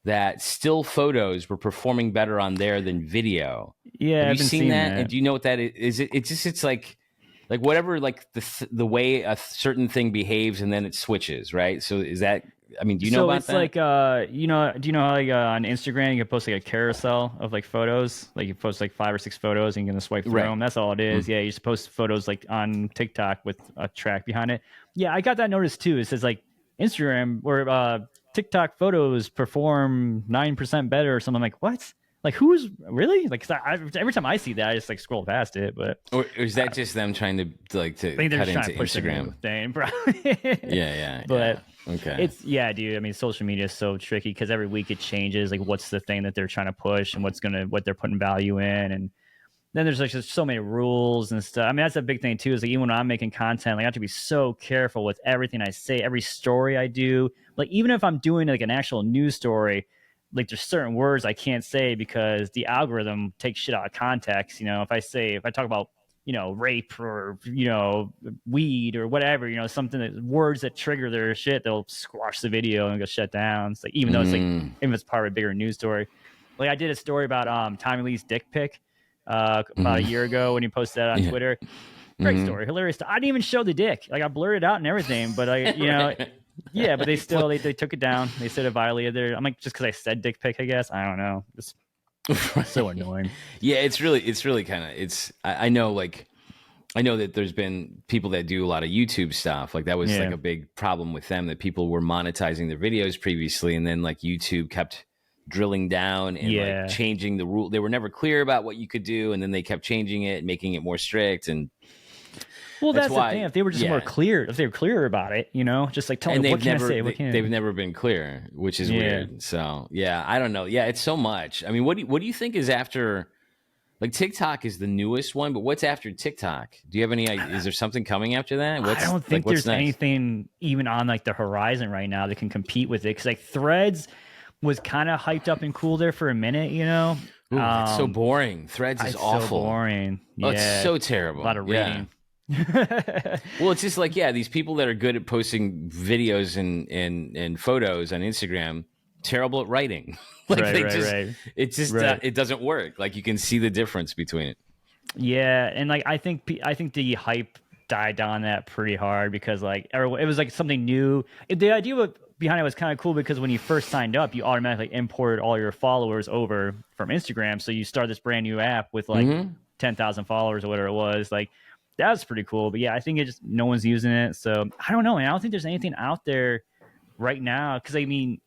that still photos were performing better on there than video. Yeah, have you seen that? And do you know what that is? It's like whatever, like the way a certain thing behaves, and then it switches, right? So is that? I mean, do you know about that? So it's like, do you know how like on Instagram you can post like a carousel of like photos, like you post like 5 or 6 photos and you're gonna swipe through them. That's all it is. Yeah, you just post photos like on TikTok with a track behind it. Yeah, I got that notice too. It says like Instagram or TikTok photos perform 9% better or something. I'm like, what? Like who's really like? Every time I see that, I just like scroll past it. But or is that just them trying to cut into Instagram thing, probably? Yeah. But okay, it's dude. I mean, social media is so tricky because every week it changes. Like, what's the thing that they're trying to push and what they're putting value in, and then there's like just so many rules and stuff. I mean, that's a big thing too. Is like even when I'm making content, like I have to be so careful with everything I say, every story I do. Like even if I'm doing like an actual news story. Like there's certain words I can't say because the algorithm takes shit out of context. If I talk about, rape or, weed or whatever, something that words that trigger their shit, they'll squash the video and go shut down. It's like, even though it's like, if it's part of a bigger news story, like I did a story about Tommy Lee's dick pic about a year ago when he posted that on Twitter. Great story. Hilarious. I didn't even show the dick. Like I blurred it out and everything, but yeah, but they still they took it down. They said it violated their. I'm like, just because I said dick pic, I guess. I don't know. It's so annoying. Yeah, it's really kind of. I know that there's been people that do a lot of YouTube stuff. Like that was like a big problem with them, that people were monetizing their videos previously, and then like YouTube kept drilling down and like changing the rule. They were never clear about what you could do, and then they kept changing it, making it more strict. And well, that's why, the thing. If they were just more clear, if they were clearer about it, just like tell me what can I say. They've never been clear, which is weird. So I don't know. Yeah, it's so much. I mean, what do you think is after? Like TikTok is the newest one, but what's after TikTok? Do you have any idea? Is there something coming after that? I don't think there's anything even on like the horizon right now that can compete with it. Because like Threads was kind of hyped up and cool there for a minute, Ooh, it's so boring. Threads is awful. So boring. Oh, it's so terrible. A lot of reading. Well, it's just like these people that are good at posting videos and photos on Instagram, terrible at writing. Right. It just it doesn't work. Like you can see the difference between it. Yeah, and like I think the hype died down that pretty hard because like it was like something new. The idea behind it was kind of cool because when you first signed up, you automatically imported all your followers over from Instagram. So you start this brand new app with like 10,000 followers or whatever it was. Like that was pretty cool. But yeah, I think no one's using it. So I don't know. And I don't think there's anything out there right now. Because I mean,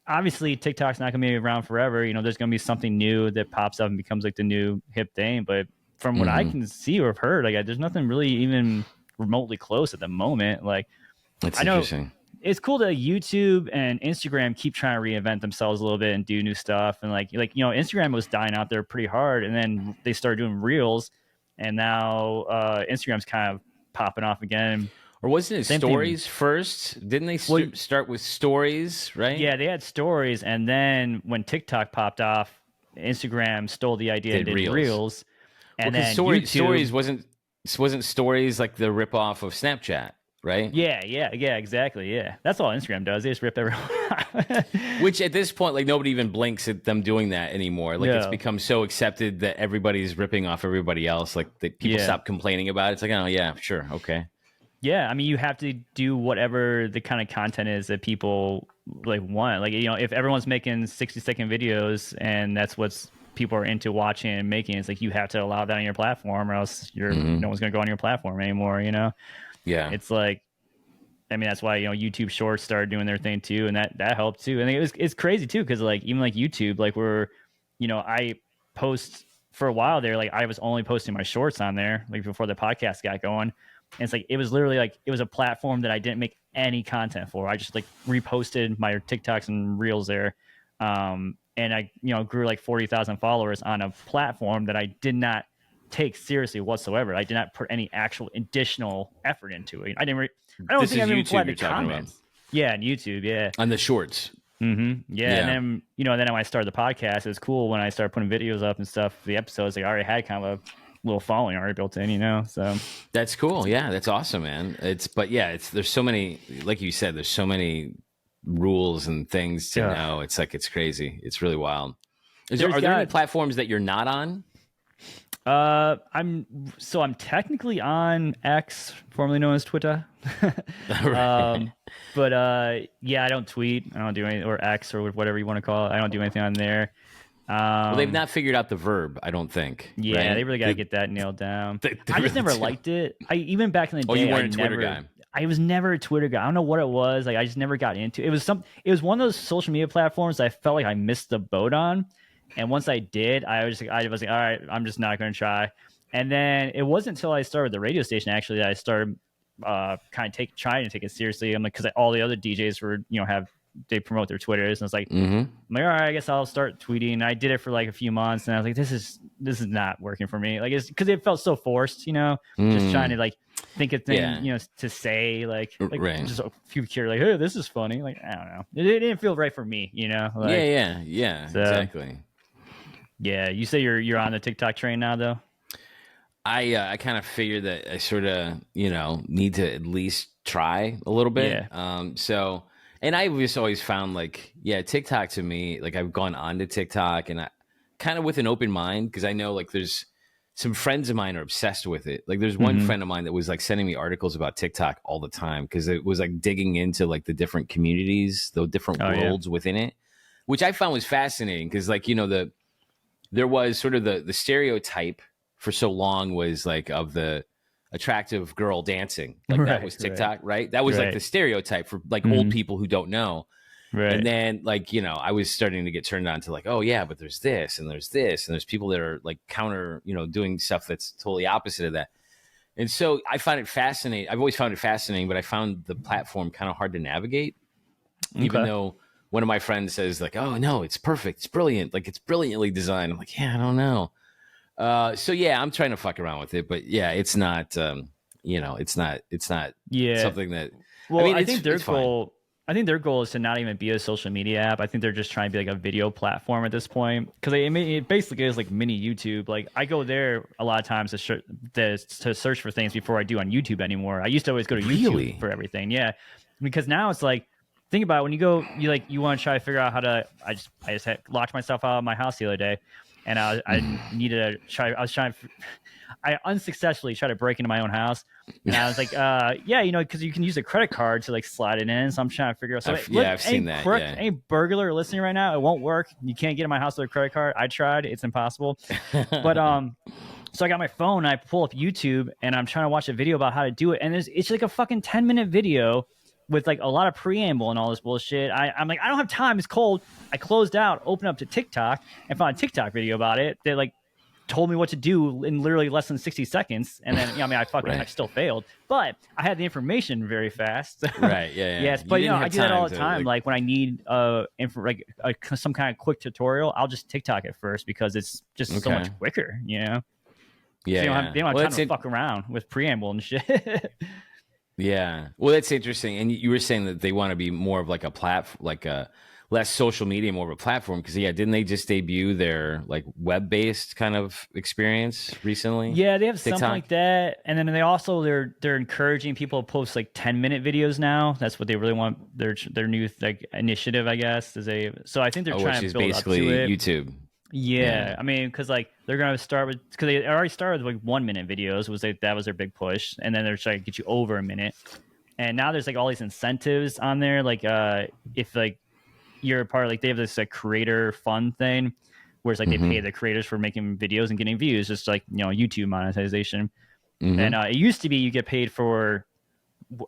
obviously TikTok's not going to be around forever. There's going to be something new that pops up and becomes like the new hip thing. But from what I can see or have heard, like there's nothing really even remotely close at the moment. Like that's interesting. It's cool that YouTube and Instagram keep trying to reinvent themselves a little bit and do new stuff. And like Instagram was dying out there pretty hard, and then they started doing Reels, and now Instagram's kind of popping off again. Or wasn't it Same stories thing. first? Didn't they start with stories, right? Yeah, they had stories, and then when TikTok popped off, Instagram stole the idea and did reels, Well, and because then YouTube. stories wasn't stories like the ripoff of Snapchat, right? Yeah, exactly. Yeah, that's all Instagram does. They just rip everyone. Which at this point, like nobody even blinks at them doing that anymore. Like it's No. become so accepted that everybody's ripping off everybody else. Like people stop complaining about it. It's like, oh yeah, sure, okay. Yeah, I mean, you have to do whatever the kind of content is that people like want. Like, if everyone's making 60-second videos and that's what's people are into watching and making, it's like you have to allow that on your platform, or else no one's gonna go on your platform anymore. Yeah, It's like, I mean, that's why YouTube Shorts started doing their thing too, and that helped too. And it's crazy too, because like even like YouTube, like I post for a while there, like I was only posting my shorts on there, like before the podcast got going. And it's like it was literally like it was a platform that I didn't make any content for. I just like reposted my TikToks and reels there, and I grew like 40,000 followers on a platform that I did not take seriously whatsoever. I did not put any actual additional effort into it. I don't think I even applied the comments. Yeah, on YouTube. Yeah, on the shorts. Mm-hmm. Yeah, and then then when I started the podcast, it was cool when I started putting videos up and stuff. The episodes, like I already had kind of a little following already built in, so that's cool. Yeah, that's awesome, man. There's so many, like you said, there's so many rules and things to know. It's like it's crazy. It's really wild. Are there any platforms that you're not on? I'm technically on X, formerly known as Twitter. But yeah, I don't tweet. I don't do anything, or X, or whatever you want to call it. I don't do anything on there. Well, they've not figured out the verb, I don't think. Yeah, right? they really got to get that nailed down. I just never liked it. Even back in the day, you weren't a Twitter guy. I was never a Twitter guy. I don't know what it was. Like I just never got into it. It was one of those social media platforms that I felt like I missed the boat on. And once I did, I was like, all right, I'm just not going to try. And then it wasn't until I started the radio station actually that I started kind of trying to take it seriously. I'm like, because all the other DJs were they promote their Twitters, and it's like, I'm like, all right, I guess I'll start tweeting. I did it for like a few months, and I was like, this is not working for me. Like, it's because it felt so forced, just trying to like think of things, to say like right. Just a few cure like, hey, this is funny. Like, I don't know, it didn't feel right for me, Like, yeah, so, exactly. Yeah, you say you're on the TikTok train now, though. I kind of figured that I sort of need to at least try a little bit. Yeah. And I just always found like, TikTok to me, like I've gone on to TikTok and I kind of with an open mind, because I know like there's some friends of mine are obsessed with it. Like there's one friend of mine that was like sending me articles about TikTok all the time because it was like digging into like the different communities, the different worlds within it, which I found was fascinating because like, there was sort of the stereotype for so long was like of the attractive girl dancing, like that was TikTok, right? That was like the stereotype for like old people who don't know. Right. And then like, I was starting to get turned on to like, oh yeah, but there's this and there's this and there's people that are like counter, doing stuff that's totally opposite of that. And so I find it fascinating. I've always found it fascinating, but I found the platform kind of hard to navigate, even though one of my friends says like, oh no, it's perfect. It's brilliant. Like it's brilliantly designed. I'm like, yeah, I don't know. So yeah, I'm trying to fuck around with it, but yeah, it's not, it's not something that, well, I think their goal, is to not even be a social media app. I think they're just trying to be like a video platform at this point. Cause it basically is like mini YouTube. Like I go there a lot of times to search for things before I do on YouTube anymore. I used to always go to YouTube for everything. Yeah. Because now it's like, think about it, when you want to try to figure out how to, I just had locked myself out of my house the other day. And I needed to try. I unsuccessfully tried to break into my own house, and I was like, because you can use a credit card to like slide it in. So I'm trying to figure out. So I've seen that. Any burglar listening right now, it won't work. You can't get in my house with a credit card. I tried; it's impossible. But so I got my phone, and I pull up YouTube, and I'm trying to watch a video about how to do it, and it's like a fucking 10-minute video with like a lot of preamble and all this bullshit. I'm like, I don't have time. It's cold. I closed out, opened up to TikTok, and found a TikTok video about it that like told me what to do in literally less than 60 seconds. And then, I still failed, but I had the information very fast. Right. Yeah. Yes. But I do that all the time. Like when I need some kind of quick tutorial, I'll just TikTok it first because it's just so much quicker, Yeah. So they don't have time to fuck around with preamble and shit. Yeah. Well, that's interesting. And you were saying that they want to be more of like a like a less social media, more of a platform. Because didn't they just debut their like web-based kind of experience recently? Yeah, they have TikTok? something like that, and then they also they're encouraging people to post like 10-minute videos now. That's what they really want. Their new like initiative, I guess, so I think they're trying Which to is build up basically to it. YouTube. Yeah, I mean, because like they're gonna start with because they already started with like 1-minute videos that was their big push, and then they're trying to get you over a minute, and now there's like all these incentives on there, like if like you're a part of, like they have this like creator fund thing, where it's like they pay the creators for making videos and getting views, just like YouTube monetization, and it used to be you get paid for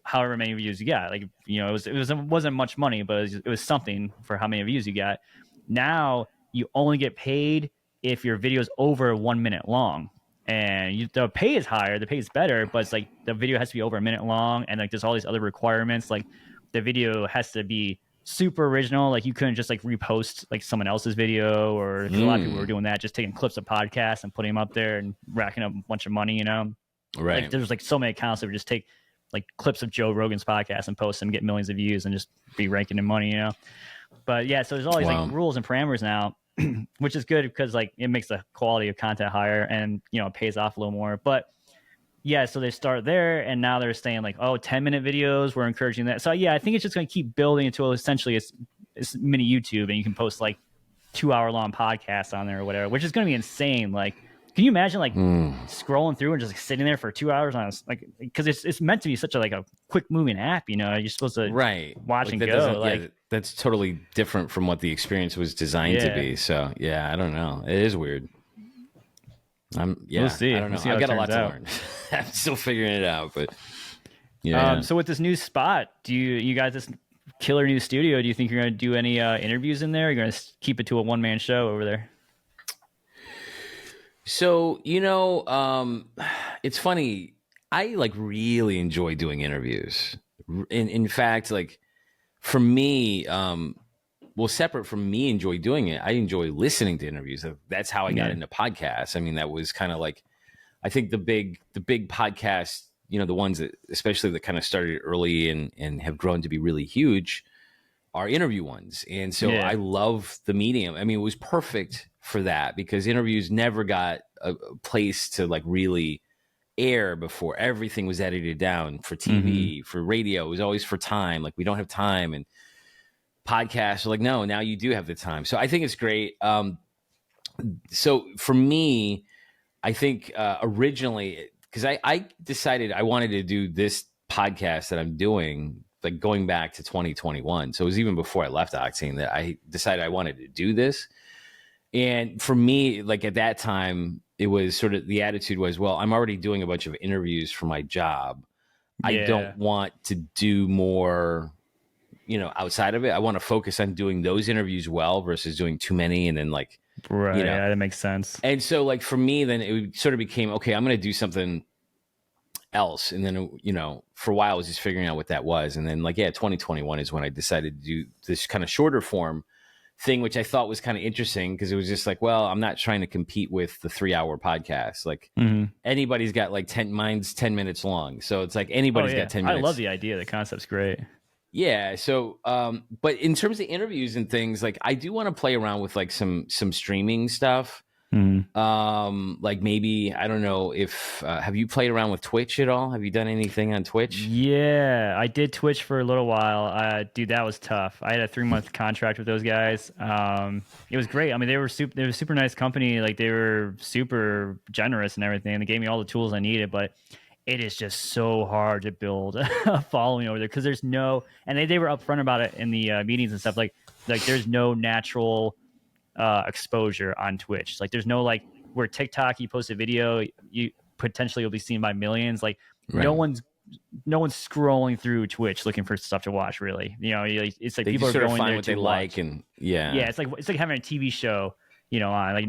however many views you got, like it wasn't much money, but it was something for how many views you got. Now you only get paid if your video is over 1 minute long, and the pay is higher, the pay is better, but it's like the video has to be over a minute long, and like there's all these other requirements, like the video has to be super original, like you couldn't just like repost like someone else's video, or because a lot of people were doing that, just taking clips of podcasts and putting them up there and racking up a bunch of money, Right. like there's like so many accounts that would just take like clips of Joe Rogan's podcast and post them, get millions of views, and just be ranking in money, But yeah, so there's all these like rules and parameters now, which is good because like it makes the quality of content higher, and it pays off a little more. But yeah, so they start there, and now they're saying like, 10-minute videos, we're encouraging that. So yeah, I think it's just going to keep building until essentially it's mini YouTube, and you can post like 2-hour long podcasts on there or whatever, which is going to be insane. Like, can you imagine like scrolling through and just like sitting there for 2 hours on like, because it's meant to be such a like a quick moving app, you're supposed to watch like and that go. Like that's totally different from what the experience was designed to be. So yeah, I don't know. It is weird. We'll see. I don't know. We'll see I've got a lot out. to learn. I'm still figuring it out, but yeah. So with this new spot, do you guys this killer new studio? Do you think you're going to do any interviews in there? Or you're going to keep it to a one-man show over there? So, it's funny. I like really enjoy doing interviews. In fact, like for me, separate from me enjoy doing it, I enjoy listening to interviews. That's how I got into podcasts. I mean, that was kind of like, I think the big podcasts, the ones that, especially that kind of started early and have grown to be really huge, are interview ones. And so I love the medium. I mean, it was perfect for that because interviews never got a place to like really air before. Everything was edited down for TV, for radio. It was always for time. Like we don't have time. And podcasts are like, no, now you do have the time. So I think it's great. So for me, I think originally, because I decided I wanted to do this podcast that I'm doing, like going back to 2021. So it was even before I left Octane that I decided I wanted to do this. And for me, like at that time, it was sort of the attitude was, well, I'm already doing a bunch of interviews for my job. I don't want to do more, outside of it. I want to focus on doing those interviews well versus doing too many. And then like, yeah, that makes sense. And so like for me, then it sort of became, okay, I'm going to do something else. And then, for a while I was just figuring out what that was. And then 2021 is when I decided to do this kind of shorter form thing, which I thought was kind of interesting because it was just like, well, I'm not trying to compete with the 3-hour podcast. Like anybody's got like mine's 10 minutes long. So it's like anybody's got 10 minutes. I love the idea. The concept's great. Yeah. So, but in terms of interviews and things, like I do want to play around with like some streaming stuff. Like maybe, I don't know if, have you played around with Twitch at all? Have you done anything on Twitch? Yeah, I did Twitch for a little while. Dude, that was tough. I had a 3-month contract with those guys. It was great. I mean, they were a super nice company. Like they were super generous and everything. They gave me all the tools I needed, but it is just so hard to build a following over there because there's no, and they were upfront about it in the meetings and stuff. Like there's no natural exposure on Twitch. Like there's no like where TikTok, you post a video, you potentially will be seen by millions. Like no one's scrolling through Twitch looking for stuff to watch. Really, it's like they people are sort of going find there what to they watch. like, and it's like having a TV show. On like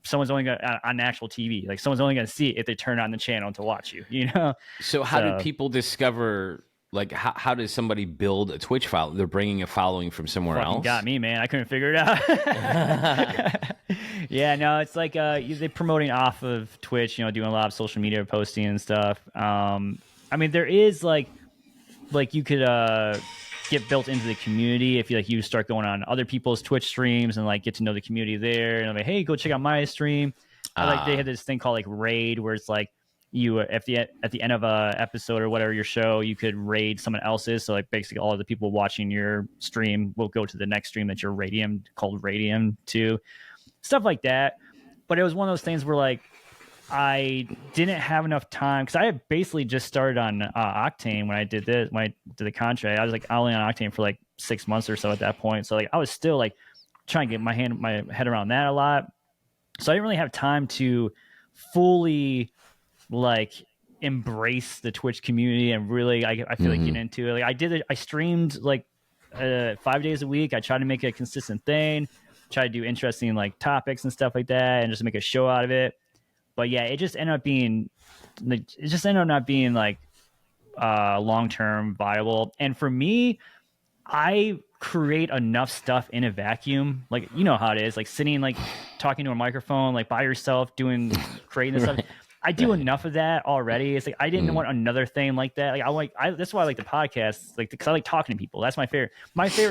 someone's only gonna on actual TV. Like someone's only gonna see it if they turn on the channel to watch you. So how did people discover? Like, how does somebody build a Twitch file? They're bringing a following from somewhere else? Got me, man. I couldn't figure it out. Yeah, no, it's like they're promoting off of Twitch, doing a lot of social media posting and stuff. I mean, there is like like you could get built into the community if you start going on other people's Twitch streams and like get to know the community there. And I'm like, hey, go check out my stream. They had this thing called like raid, where it's like you at the end of a episode or whatever your show, you could raid someone else's. So like basically all of the people watching your stream will go to the next stream that you're called Radium to, stuff like that. But it was one of those things where like I didn't have enough time, because I had basically just started on Octane when I did the contract. I was like only on Octane for like 6 months or so at that point. So like I was still like trying to get my head around that a lot. So I didn't really have time to fully like embrace the Twitch community and really I feel like get into it. Like I streamed like 5 days a week. I tried to make it a consistent thing, try to do interesting like topics and stuff like that, and just make a show out of it. But yeah, it just ended up not being like long-term viable. And for me, I create enough stuff in a vacuum. Like, you know how it is, like sitting, like talking to a microphone, like by yourself, creating this stuff. I do enough of that already. It's like, I didn't want another thing like that. Like that's why I like the podcast, like, because I like talking to people. That's my favorite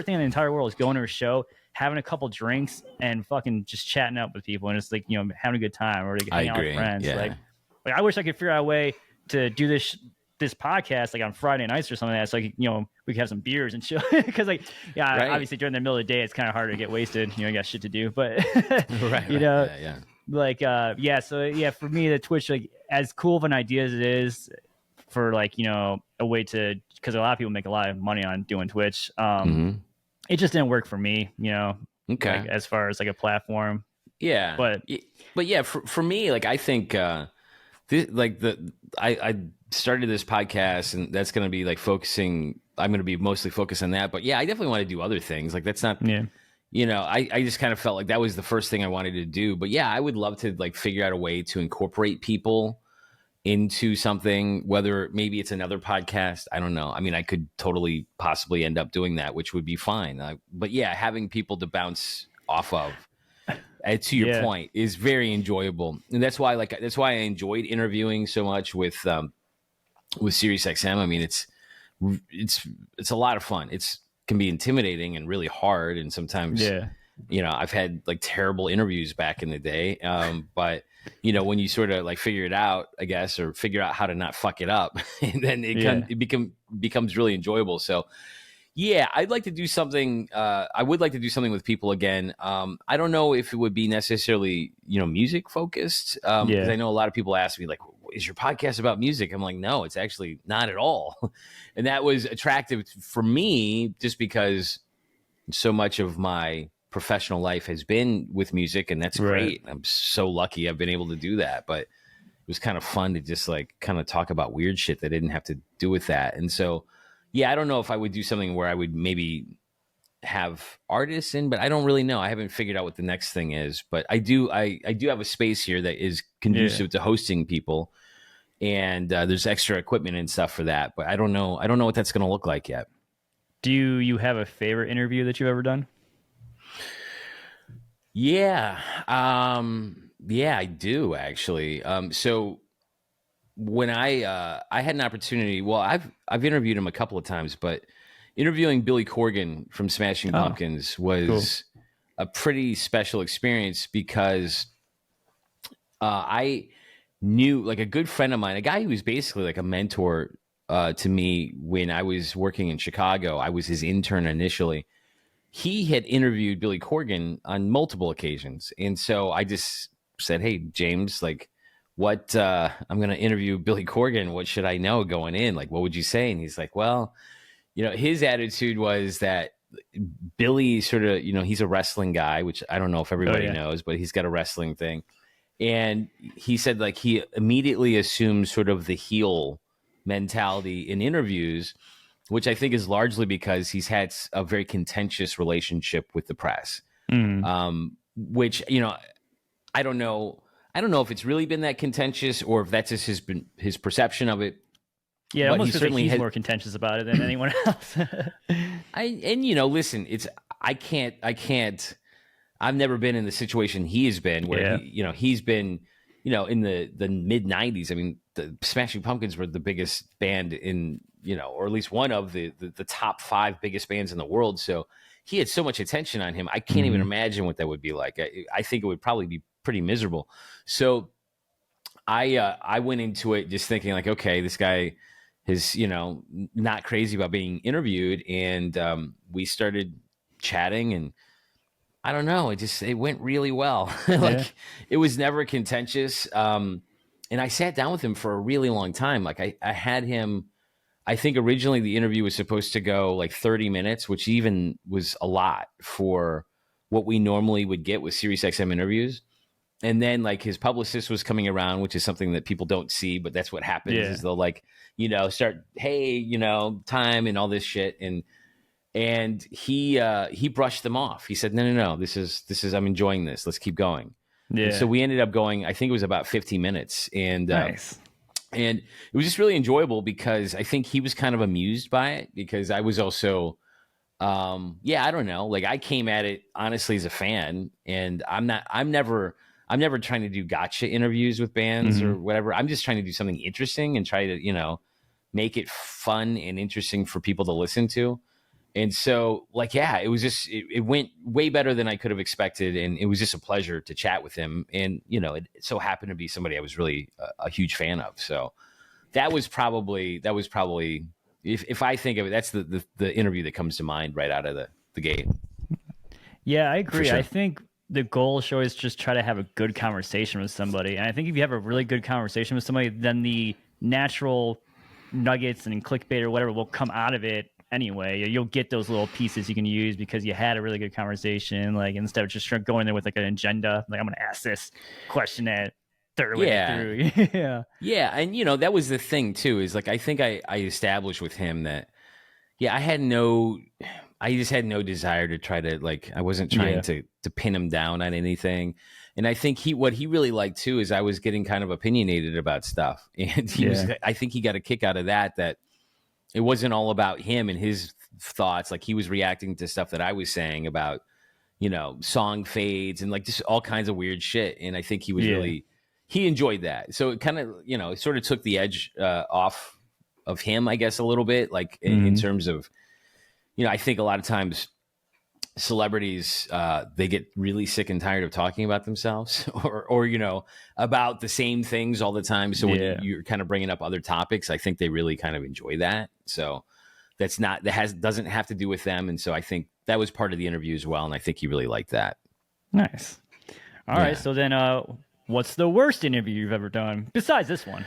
thing in the entire world is going to a show, having a couple drinks and fucking just chatting up with people and just like, having a good time, or like hanging out with friends. Yeah. Like I wish I could figure out a way to do this podcast like on Friday nights or something like that, so we could have some beers and chill. Because like obviously during the middle of the day it's kind of harder to get wasted. You got shit to do, but like so yeah, for me the Twitch, like as cool of an idea as it is for like a way to, because a lot of people make a lot of money on doing Twitch, it just didn't work for me, okay, like, as far as like a platform. But yeah, for me, like I think I started this podcast, and that's going to be like I'm going to be mostly focused on that. But yeah, I definitely want to do other things. Like that's not, I just kind of felt like that was the first thing I wanted to do. But yeah, I would love to like figure out a way to incorporate people into something, whether maybe it's another podcast. I don't know. I mean, I could totally possibly end up doing that, which would be fine. But yeah, having people to bounce off of, to your point, is very enjoyable. And that's why I enjoyed interviewing so much with SiriusXM. I mean, it's a lot of fun. It can be intimidating and really hard, and sometimes I've had like terrible interviews back in the day, but when you sort of like figure it out, I guess, or figure out how to not fuck it up, and then it becomes really enjoyable. So yeah, I'd like to do something. I would like to do something with people again. I don't know if it would be necessarily music focused, because I know a lot of people ask me like, is your podcast about music? I'm like, no, it's actually not at all. And that was attractive for me just because so much of my professional life has been with music, and that's great. I'm so lucky I've been able to do that. But it was kind of fun to just like kind of talk about weird shit that didn't have to do with that. And so, yeah, I don't know if I would do something where I would maybe have artists in, but I don't really know. I haven't figured out what the next thing is, but I do have a space here that is conducive to hosting people, and there's extra equipment and stuff for that, but I don't know what that's going to look like yet. Do you have a favorite interview that you've ever done? Yeah. I do actually. So when I had an opportunity, well, I've interviewed him a couple of times, but interviewing Billy Corgan from Smashing Pumpkins was a pretty special experience, because I knew like a good friend of mine, a guy who was basically like a mentor to me when I was working in Chicago. I was his intern initially. He had interviewed Billy Corgan on multiple occasions. And so I just said, hey, James, like, I'm going to interview Billy Corgan. What should I know going in? Like, what would you say? And he's like, well, his attitude was that Billy sort of, he's a wrestling guy, which I don't know if everybody knows, but he's got a wrestling thing. And he said, like, he immediately assumes sort of the heel mentality in interviews, which I think is largely because he's had a very contentious relationship with the press, which, I don't know if it's really been that contentious or if that's just his perception of it. Yeah, almost feels like he's more contentious about it than anyone else. Listen, I've never been in the situation he has been, where he's been, in the mid 90s. I mean, the Smashing Pumpkins were the biggest band in, or at least one of the top 5 biggest bands in the world. So he had so much attention on him. I can't even imagine what that would be like. I think it would probably be pretty miserable. So I went into it just thinking like, okay, this guy is, not crazy about being interviewed. And we started chatting, and I don't know, it went really well. It was never contentious. And I sat down with him for a really long time. Like I had him, I think originally the interview was supposed to go like 30 minutes, which even was a lot for what we normally would get with SiriusXM interviews. And then like his publicist was coming around, which is something that people don't see, but that's what happens is they'll like, start, hey, time and all this shit. And he brushed them off. He said, no, this is, I'm enjoying this. Let's keep going. Yeah. And so we ended up going, I think it was about 15 minutes. And, nice. And it was just really enjoyable because I think he was kind of amused by it, because I was also, I don't know. Like I came at it honestly as a fan, and I'm never trying to do gotcha interviews with bands or whatever. I'm just trying to do something interesting and try to, make it fun and interesting for people to listen to. And so like, it was just, it went way better than I could have expected. And it was just a pleasure to chat with him. And, it so happened to be somebody I was really a huge fan of. So that was probably, if I think of it, that's the interview that comes to mind right out of the gate. Yeah, I agree. Sure. I think the goal should always just try to have a good conversation with somebody. And I think if you have a really good conversation with somebody, then the natural nuggets and clickbait or whatever will come out of it anyway. You'll get those little pieces you can use because you had a really good conversation, like instead of just going there with like an agenda, like I'm going to ask this question at third way through. Yeah. And that was the thing too, is like, I think I established with him that, I just had no desire to try to, like, I wasn't trying to pin him down on anything. And I think what he really liked too is I was getting kind of opinionated about stuff. And I think he got a kick out of that it wasn't all about him and his thoughts. Like he was reacting to stuff that I was saying about, song fades and like just all kinds of weird shit. And I think he was he enjoyed that. So it kind of, it sort of took the edge off of him, I guess, a little bit, like in terms of, I think a lot of times celebrities, they get really sick and tired of talking about themselves or about the same things all the time. So when you're kind of bringing up other topics, I think they really kind of enjoy that. So doesn't have to do with them. And so I think that was part of the interview as well. And I think he really liked that. Nice. All right. So then, what's the worst interview you've ever done besides this one?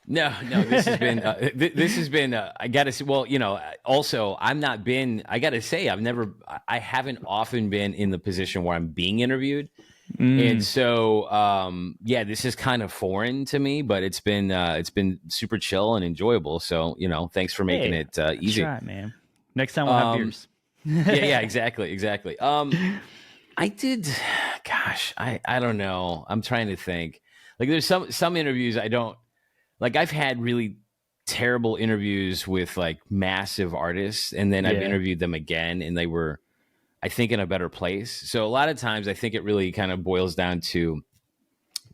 No, this has been, I gotta say, well, also I gotta say, I haven't often been in the position where I'm being interviewed. And so, this is kind of foreign to me, but it's been super chill and enjoyable. So, thanks for making it easy. That's right, man. Next time we'll have beers. yeah, exactly. I did, gosh, I don't know. I'm trying to think. Like there's some interviews I don't, like I've had really terrible interviews with like massive artists, and then I've interviewed them again and they were, I think, in a better place. So a lot of times I think it really kind of boils down to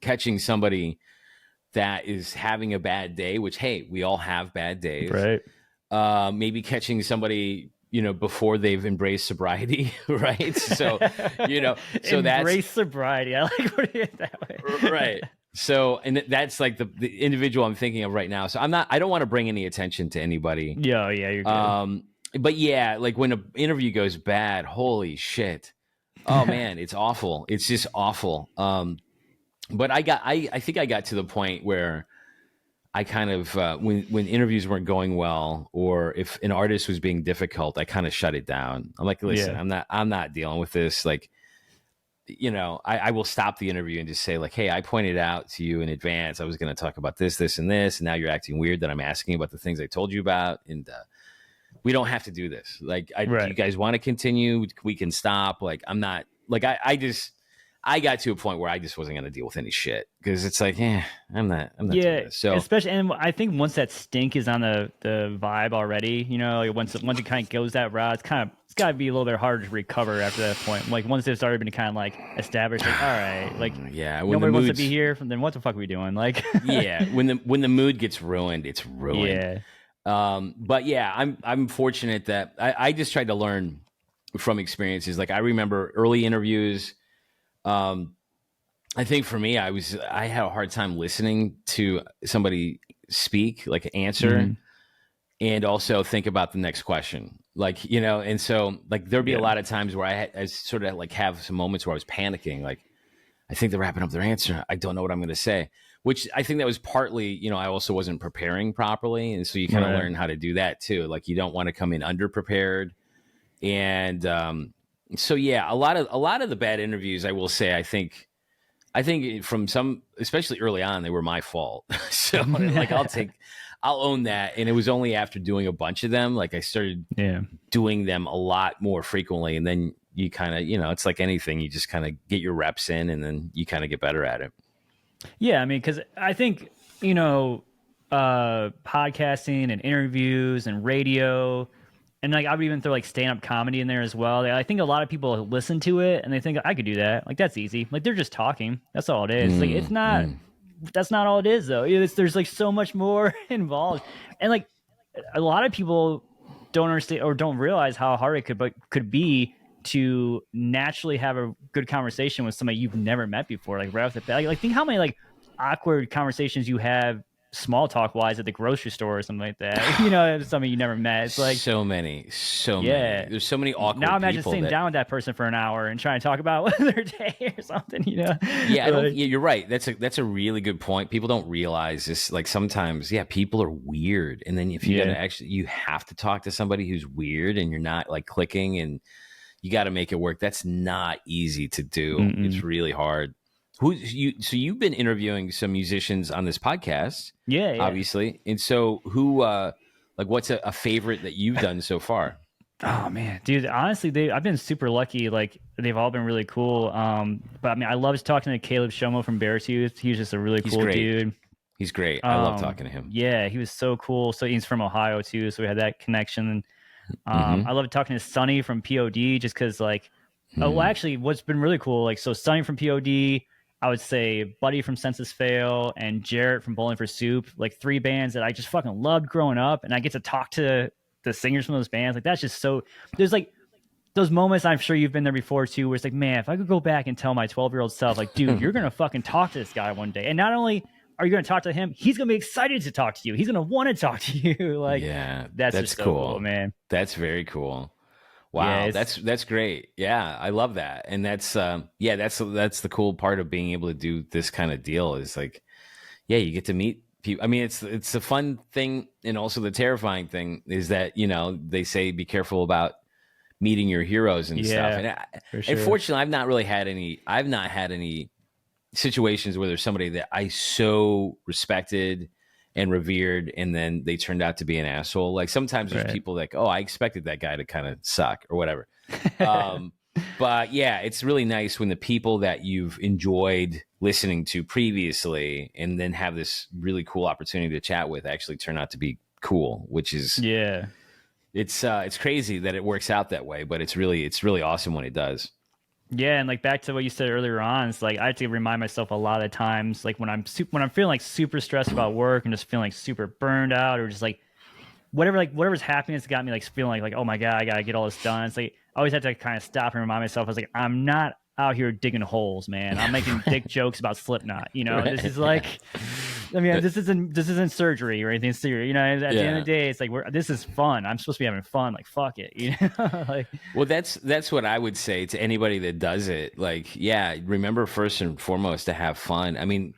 catching somebody that is having a bad day, which, hey, we all have bad days. Right. Maybe catching somebody, before they've embraced sobriety, right? So, so embrace sobriety. I like putting it that way. Right. So, and that's like the individual I'm thinking of right now. So I don't want to bring any attention to anybody. Yeah, you're good. But yeah, like when an interview goes bad, holy shit. Oh man, it's awful. It's just awful. But I think I got to the point where I kind of, when interviews weren't going well, or if an artist was being difficult, I kind of shut it down. I'm like, listen, I'm not dealing with this. Like, I will stop the interview and just say like, hey, I pointed out to you in advance I was going to talk about this, and this, and now you're acting weird that I'm asking about the things I told you about, and we don't have to do this. Like, do you guys want to continue? We can stop. Like, I'm not, like, I got to a point where I just wasn't going to deal with any shit, because it's like, I'm not doing this. So especially, and I think once that stink is on the vibe already, like once it kind of goes that route, it's kind of it's got to be a little bit harder to recover after that point. Like once they've started being kind of like established, like all right, like yeah, when nobody wants to be here, then what the fuck are we doing? Like yeah, when the mood gets ruined, it's ruined. Yeah. But yeah, I'm fortunate that I just tried to learn from experiences. Like I remember early interviews. I think for me, I had a hard time listening to somebody speak, like answer, and also think about the next question. Like, you know, and so like there'd be a lot of times where I sort of like have some moments where I was panicking, like I think they're wrapping up their answer. I don't know what I'm going to say, which I think that was partly, you know, I also wasn't preparing properly. And so you kind of learn how to do that too. Like you don't want to come in underprepared. And so, yeah, a lot of the bad interviews, I will say, I think from some, especially early on, they were my fault. So like I'll own that. And it was only after doing a bunch of them, like I started doing them a lot more frequently. And then you kind of, you know, it's like anything, you just kind of get your reps in and then you kind of get better at it. Yeah. I mean, because I think, you know, podcasting and interviews and radio, and like I would even throw like stand-up comedy in there as well. I think a lot of people listen to it and they think I could do that. Like that's easy. Like they're just talking. That's all it is. Like it's not. That's not all it is though. There's like so much more involved, and like a lot of people don't understand or don't realize how hard it could be to naturally have a good conversation with somebody you've never met before. Like right off the bat, like think how many like awkward conversations you have small talk wise at the grocery store or something like that. You know, somebody you never met. It's like so many. There's so many awkward now imagine people sitting down with that person for an hour and trying to talk about their day or something, you know? Yeah, you're right. That's a really good point. People don't realize this. Like sometimes, people are weird. And then if you you have to talk to somebody who's weird and you're not like clicking and you got to make it work. That's not easy to do. It's really hard. So you've been interviewing some musicians on this podcast, obviously. And so who, like, what's a favorite that you've done so far? Oh man, dude, honestly, I've been super lucky. Like they've all been really cool. But I mean, I love talking to Caleb Shomo from Beartooth. He's just a really cool dude. He's great. I love talking to him. Yeah, he was so cool. So he's from Ohio too, so we had that connection. I love talking to Sonny from POD just because, like, well, actually, what's been really cool, like, so Sonny from POD. I would say Buddy from Census Fail and Jarrett from Bowling for Soup, like 3 bands that I just fucking loved growing up. And I get to talk to the singers from those bands. Like, that's just so, there's like those moments, I'm sure you've been there before too, where it's like, man, if I could go back and tell my 12-year-old self, like, dude, you're going to fucking talk to this guy one day. And not only are you going to talk to him, he's going to be excited to talk to you. He's going to want to talk to you. Like, that's just so cool, man. That's very cool. Wow, yeah, that's great. Yeah, I love that. And that's that's the cool part of being able to do this kind of deal is like, you get to meet people. I mean, it's the fun thing and also the terrifying thing is that, you know, they say be careful about meeting your heroes and stuff. And unfortunately, I've not had any situations where there's somebody that I so respected and revered, and then they turned out to be an asshole. Like sometimes there's people like, oh, I expected that guy to kind of suck or whatever. But yeah, it's really nice when the people that you've enjoyed listening to previously and then have this really cool opportunity to chat with actually turn out to be cool, which is it's crazy that it works out that way, but it's really awesome when it does. Yeah, and like back to what you said earlier on, it's like I have to remind myself a lot of times, like when I'm feeling like super stressed about work and just feeling like super burned out, or just like whatever's happening has got me like feeling like oh my god, I gotta get all this done. It's like I always have to kind of stop and remind myself. I was like, I'm not out here digging holes, man. I'm making dick jokes about Slipknot. You know, this is like, I mean, this isn't surgery or anything serious. You know, at the end of the day, it's like this is fun. I'm supposed to be having fun. Like, fuck it. You know, like. Well, that's what I would say to anybody that does it. Like, remember first and foremost to have fun. I mean,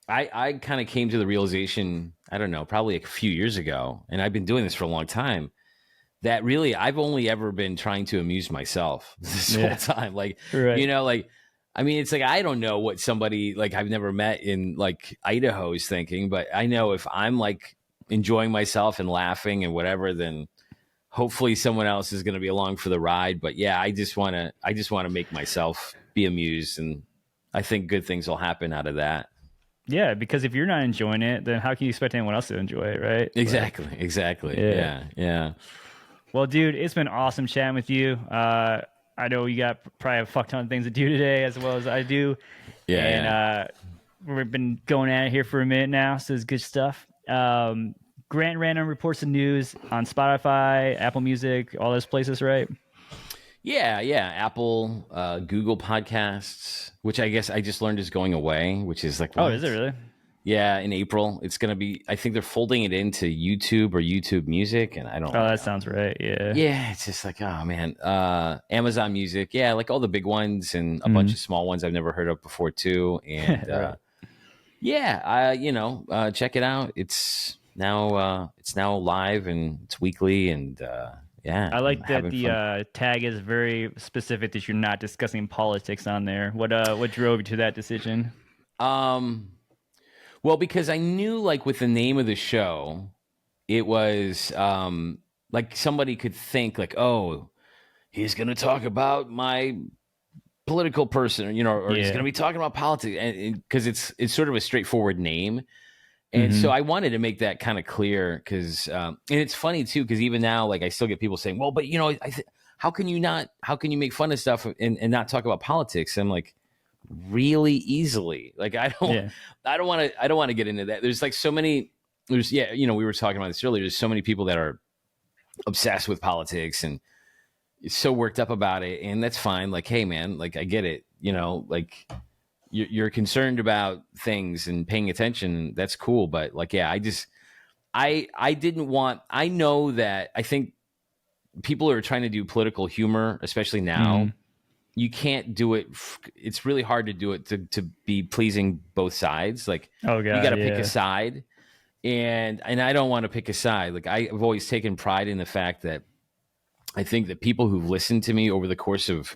I kind of came to the realization, I don't know, probably a few years ago, and I've been doing this for a long time, that really I've only ever been trying to amuse myself this whole time. Like, you know, like, I mean, it's like, I don't know what somebody like I've never met in like Idaho is thinking, but I know if I'm like enjoying myself and laughing and whatever, then hopefully someone else is going to be along for the ride. But yeah, I just want to make myself be amused. And I think good things will happen out of that. Yeah, because if you're not enjoying it, then how can you expect anyone else to enjoy it, right? Exactly. Yeah. Well, dude, it's been awesome chatting with you. I know you got probably a fuck ton of things to do today as well as I do. Yeah. We've been going at it here for a minute now, so it's good stuff. Grant Random reports the news on Spotify, Apple Music, all those places, right? Yeah. Apple, Google Podcasts, which I guess I just learned is going away, which is like, what? Oh, is it really? Yeah, in April. It's going to be, I think they're folding it into YouTube or YouTube Music, and I don't Oh, that sounds right. Yeah. Yeah, it's just like, oh man. Amazon Music, yeah, like all the big ones and a bunch of small ones I've never heard of before too. And Right. check it out. It's now live and it's weekly, and I like I'm that having the fun. tag is very specific that you're not discussing politics on there. What drove you to that decision? Well, because I knew, like, with the name of the show, it was like somebody could think like, oh, he's going to talk about my political person, or he's going to be talking about politics, and because it's sort of a straightforward name. And so I wanted to make that kind of clear, because and it's funny too, because even now, like, I still get people saying, well, but how can you make fun of stuff and not talk about politics? I'm like, really easily. Like, I don't want to get into that. There's like so many, we were talking about this earlier. There's so many people that are obsessed with politics and so worked up about it. And that's fine. Like, hey man, like, I get it. Like, you're concerned about things and paying attention. That's cool. But like, yeah, I didn't want, I know that I think people are trying to do political humor, especially now. You can't do it. It's really hard to do it to be pleasing both sides. Like, Oh God, you got to pick a side, and I don't want to pick a side. Like, I've always taken pride in the fact that I think that people who've listened to me over the course of,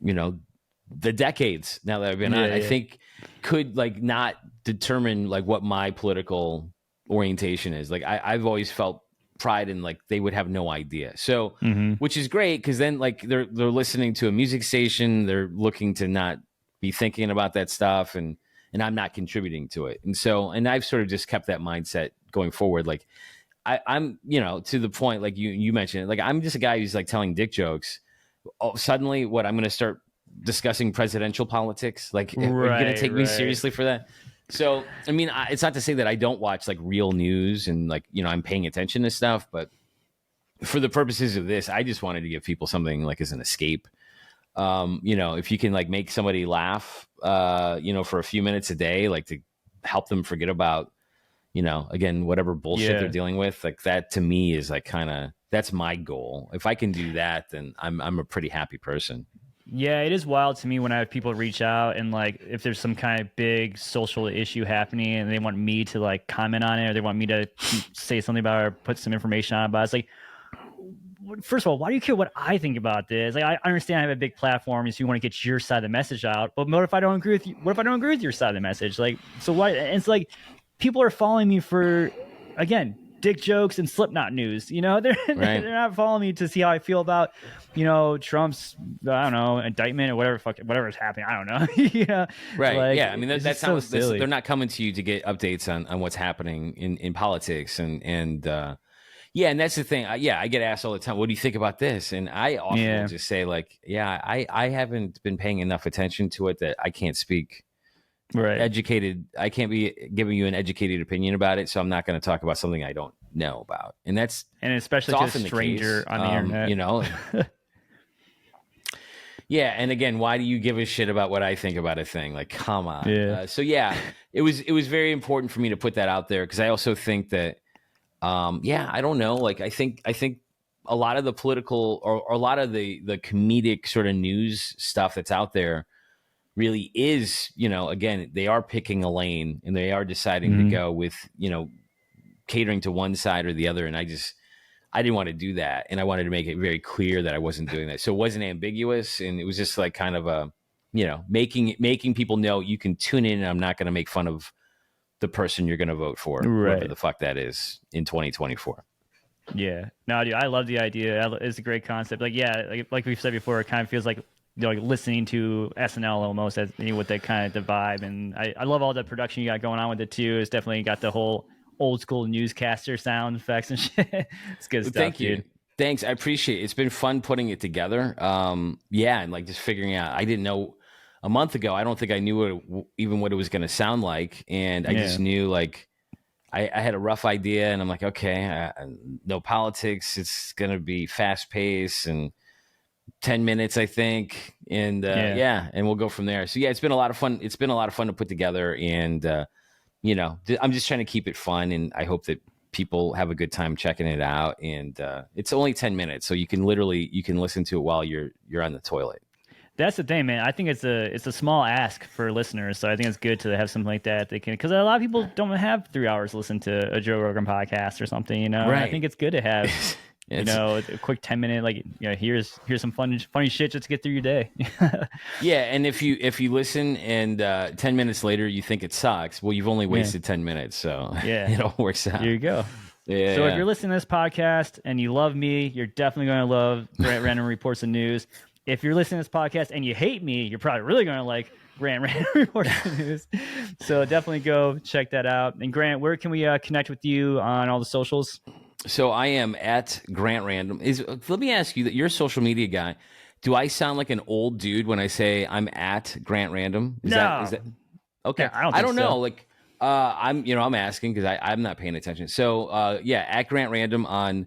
the decades now that I've been on, I think could, like, not determine, like, what my political orientation is. Like, I've always felt pride in, like, they would have no idea. So, which is great, because then, like, they're listening to a music station, they're looking to not be thinking about that stuff, and I'm not contributing to it. And so, and I've sort of just kept that mindset going forward. Like, I'm to the point, like you mentioned, like, I'm just a guy who's like telling dick jokes. Oh, suddenly I'm going to start discussing presidential politics? Like, are you going to take me seriously for that? So, I mean, it's not to say that I don't watch, like, real news and, like, I'm paying attention to stuff, but for the purposes of this, I just wanted to give people something, like, as an escape. If you can, like, make somebody laugh, for a few minutes a day, like, to help them forget about, again, whatever bullshit they're dealing with, like, that to me is, like, that's my goal. If I can do that, then I'm a pretty happy person. Yeah, it is wild to me when I have people reach out and, like, if there's some kind of big social issue happening and they want me to, like, comment on it, or they want me to say something about it or put some information on it. But it's like, first of all, why do you care what I think about this? Like, I understand I have a big platform, so you want to get your side of the message out. But what if I don't agree with you? What if I don't agree with your side of the message? Like, so why? And it's like, people are following me for, again, dick jokes and Slipknot news. They're not following me to see how I feel about, Trump's, I don't know, indictment or whatever is happening. I don't know. Right. Like, yeah. I mean, that's so not, silly. they're not coming to you to get updates on what's happening in politics. And that's the thing. I get asked all the time, what do you think about this? And I often will just say, like, I haven't been paying enough attention to it that I can't speak educated. I can't be giving you an educated opinion about it. So I'm not going to talk about something I don't know about. And especially to a stranger on the internet. Yeah, and again, why do you give a shit about what I think about a thing? Like, come on. It was very important for me to put that out there, because I also think that, I don't know. Like, I think a lot of the political or a lot of the comedic sort of news stuff that's out there really is, again, they are picking a lane and they are deciding to go with, catering to one side or the other. And I didn't want to do that. And I wanted to make it very clear that I wasn't doing that. So it wasn't ambiguous. And it was just like kind of a, making people know you can tune in, and I'm not going to make fun of the person you're going to vote for, whoever the fuck that is, in 2024. Yeah. No, dude, I love the idea. It's a great concept. Like, like we've said before, it kind of feels like, like listening to SNL almost, as with that kind of the vibe. And I love all the production you got going on with it too. It's definitely got the whole old school newscaster sound effects and shit. It's good stuff. Thank you. Dude. Thanks. I appreciate it. It's been fun putting it together. Yeah. And like just figuring out, I didn't know a month ago, I don't think I knew even what it was going to sound like. And I just knew like, I had a rough idea and I'm like, okay, no politics. It's going to be fast paced and 10 minutes, I think. And and we'll go from there. So yeah, it's been a lot of fun. It's been a lot of fun to put together. And, I'm just trying to keep it fun. And I hope that people have a good time checking it out. And it's only 10 minutes. So you can listen to it while you're on the toilet. That's the thing, man. I think it's a small ask for listeners, so I think it's good to have something like that. They can, because a lot of people don't have 3 hours to listen to a Joe Rogan podcast or something. Right. I think it's good to have, a quick 10-minute, like, here's some funny shit just to get through your day. Yeah, and if you listen and 10 minutes later you think it sucks, well, you've only wasted 10 minutes, so it all works out. Here you go. Yeah. So if you're listening to this podcast and you love me, you're definitely going to love Grant Random Reports and News. If you're listening to this podcast and you hate me, you're probably really going to like Grant Random Reports and News. So definitely go check that out. And Grant, where can we connect with you on all the socials? So I am at Grant Random. Let me ask you, that you're a social media guy. Do I sound like an old dude when I say I'm at Grant Random? Is that okay? Yeah, I don't know. So. Like I'm asking because I'm not paying attention. So at Grant Random on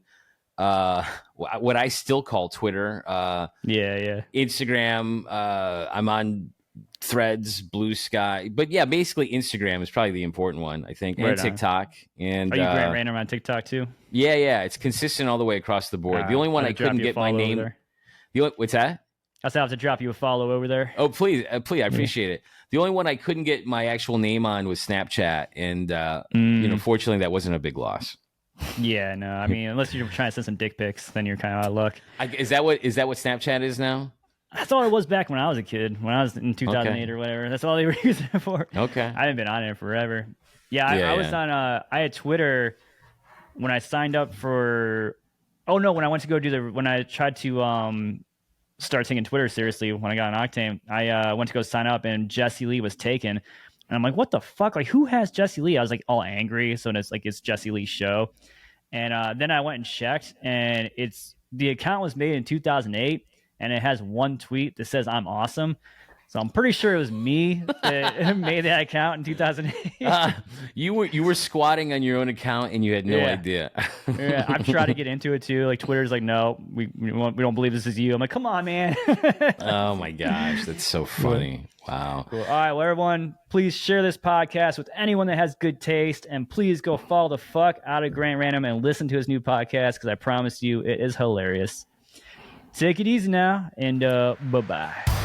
what I still call Twitter. Instagram. I'm on Threads, Blue Sky, but yeah, basically Instagram is probably the important one, I think, and TikTok. And are you Grant Random on TikTok too? Yeah, it's consistent all the way across the board. The only one I couldn't get my name. What's that? I'll have to drop you a follow over there. Oh, please, I appreciate it. The only one I couldn't get my actual name on was Snapchat, and fortunately, that wasn't a big loss. Yeah, no, I mean, unless you're trying to send some dick pics, then you're kind of out of luck. Is that what Snapchat is now? That's all it was back when I was a kid, when I was in 2008 or whatever. That's all they were using it for. Okay. I haven't been on it forever. I was on, I had Twitter when I signed up for, when I went to when I tried to start taking Twitter seriously when I got on Octane, I went to go sign up and Jesse Lee was taken. And I'm like, what the fuck? Like, who has Jesse Lee? I was like all angry. So it's Jesse Lee's show. And then I went and checked, and the account was made in 2008. And it has one tweet that says I'm awesome. So I'm pretty sure it was me that made that account in 2008. You were squatting on your own account and you had no idea. I've tried to get into it too. Like Twitter's like, no, we don't believe this is you. I'm like, come on, man. Oh my gosh, that's so funny. Wow. Cool. All right, well, everyone, please share this podcast with anyone that has good taste, and please go follow the fuck out of Grant Random and listen to his new podcast, because I promise you it is hilarious. Take it easy now, and bye-bye.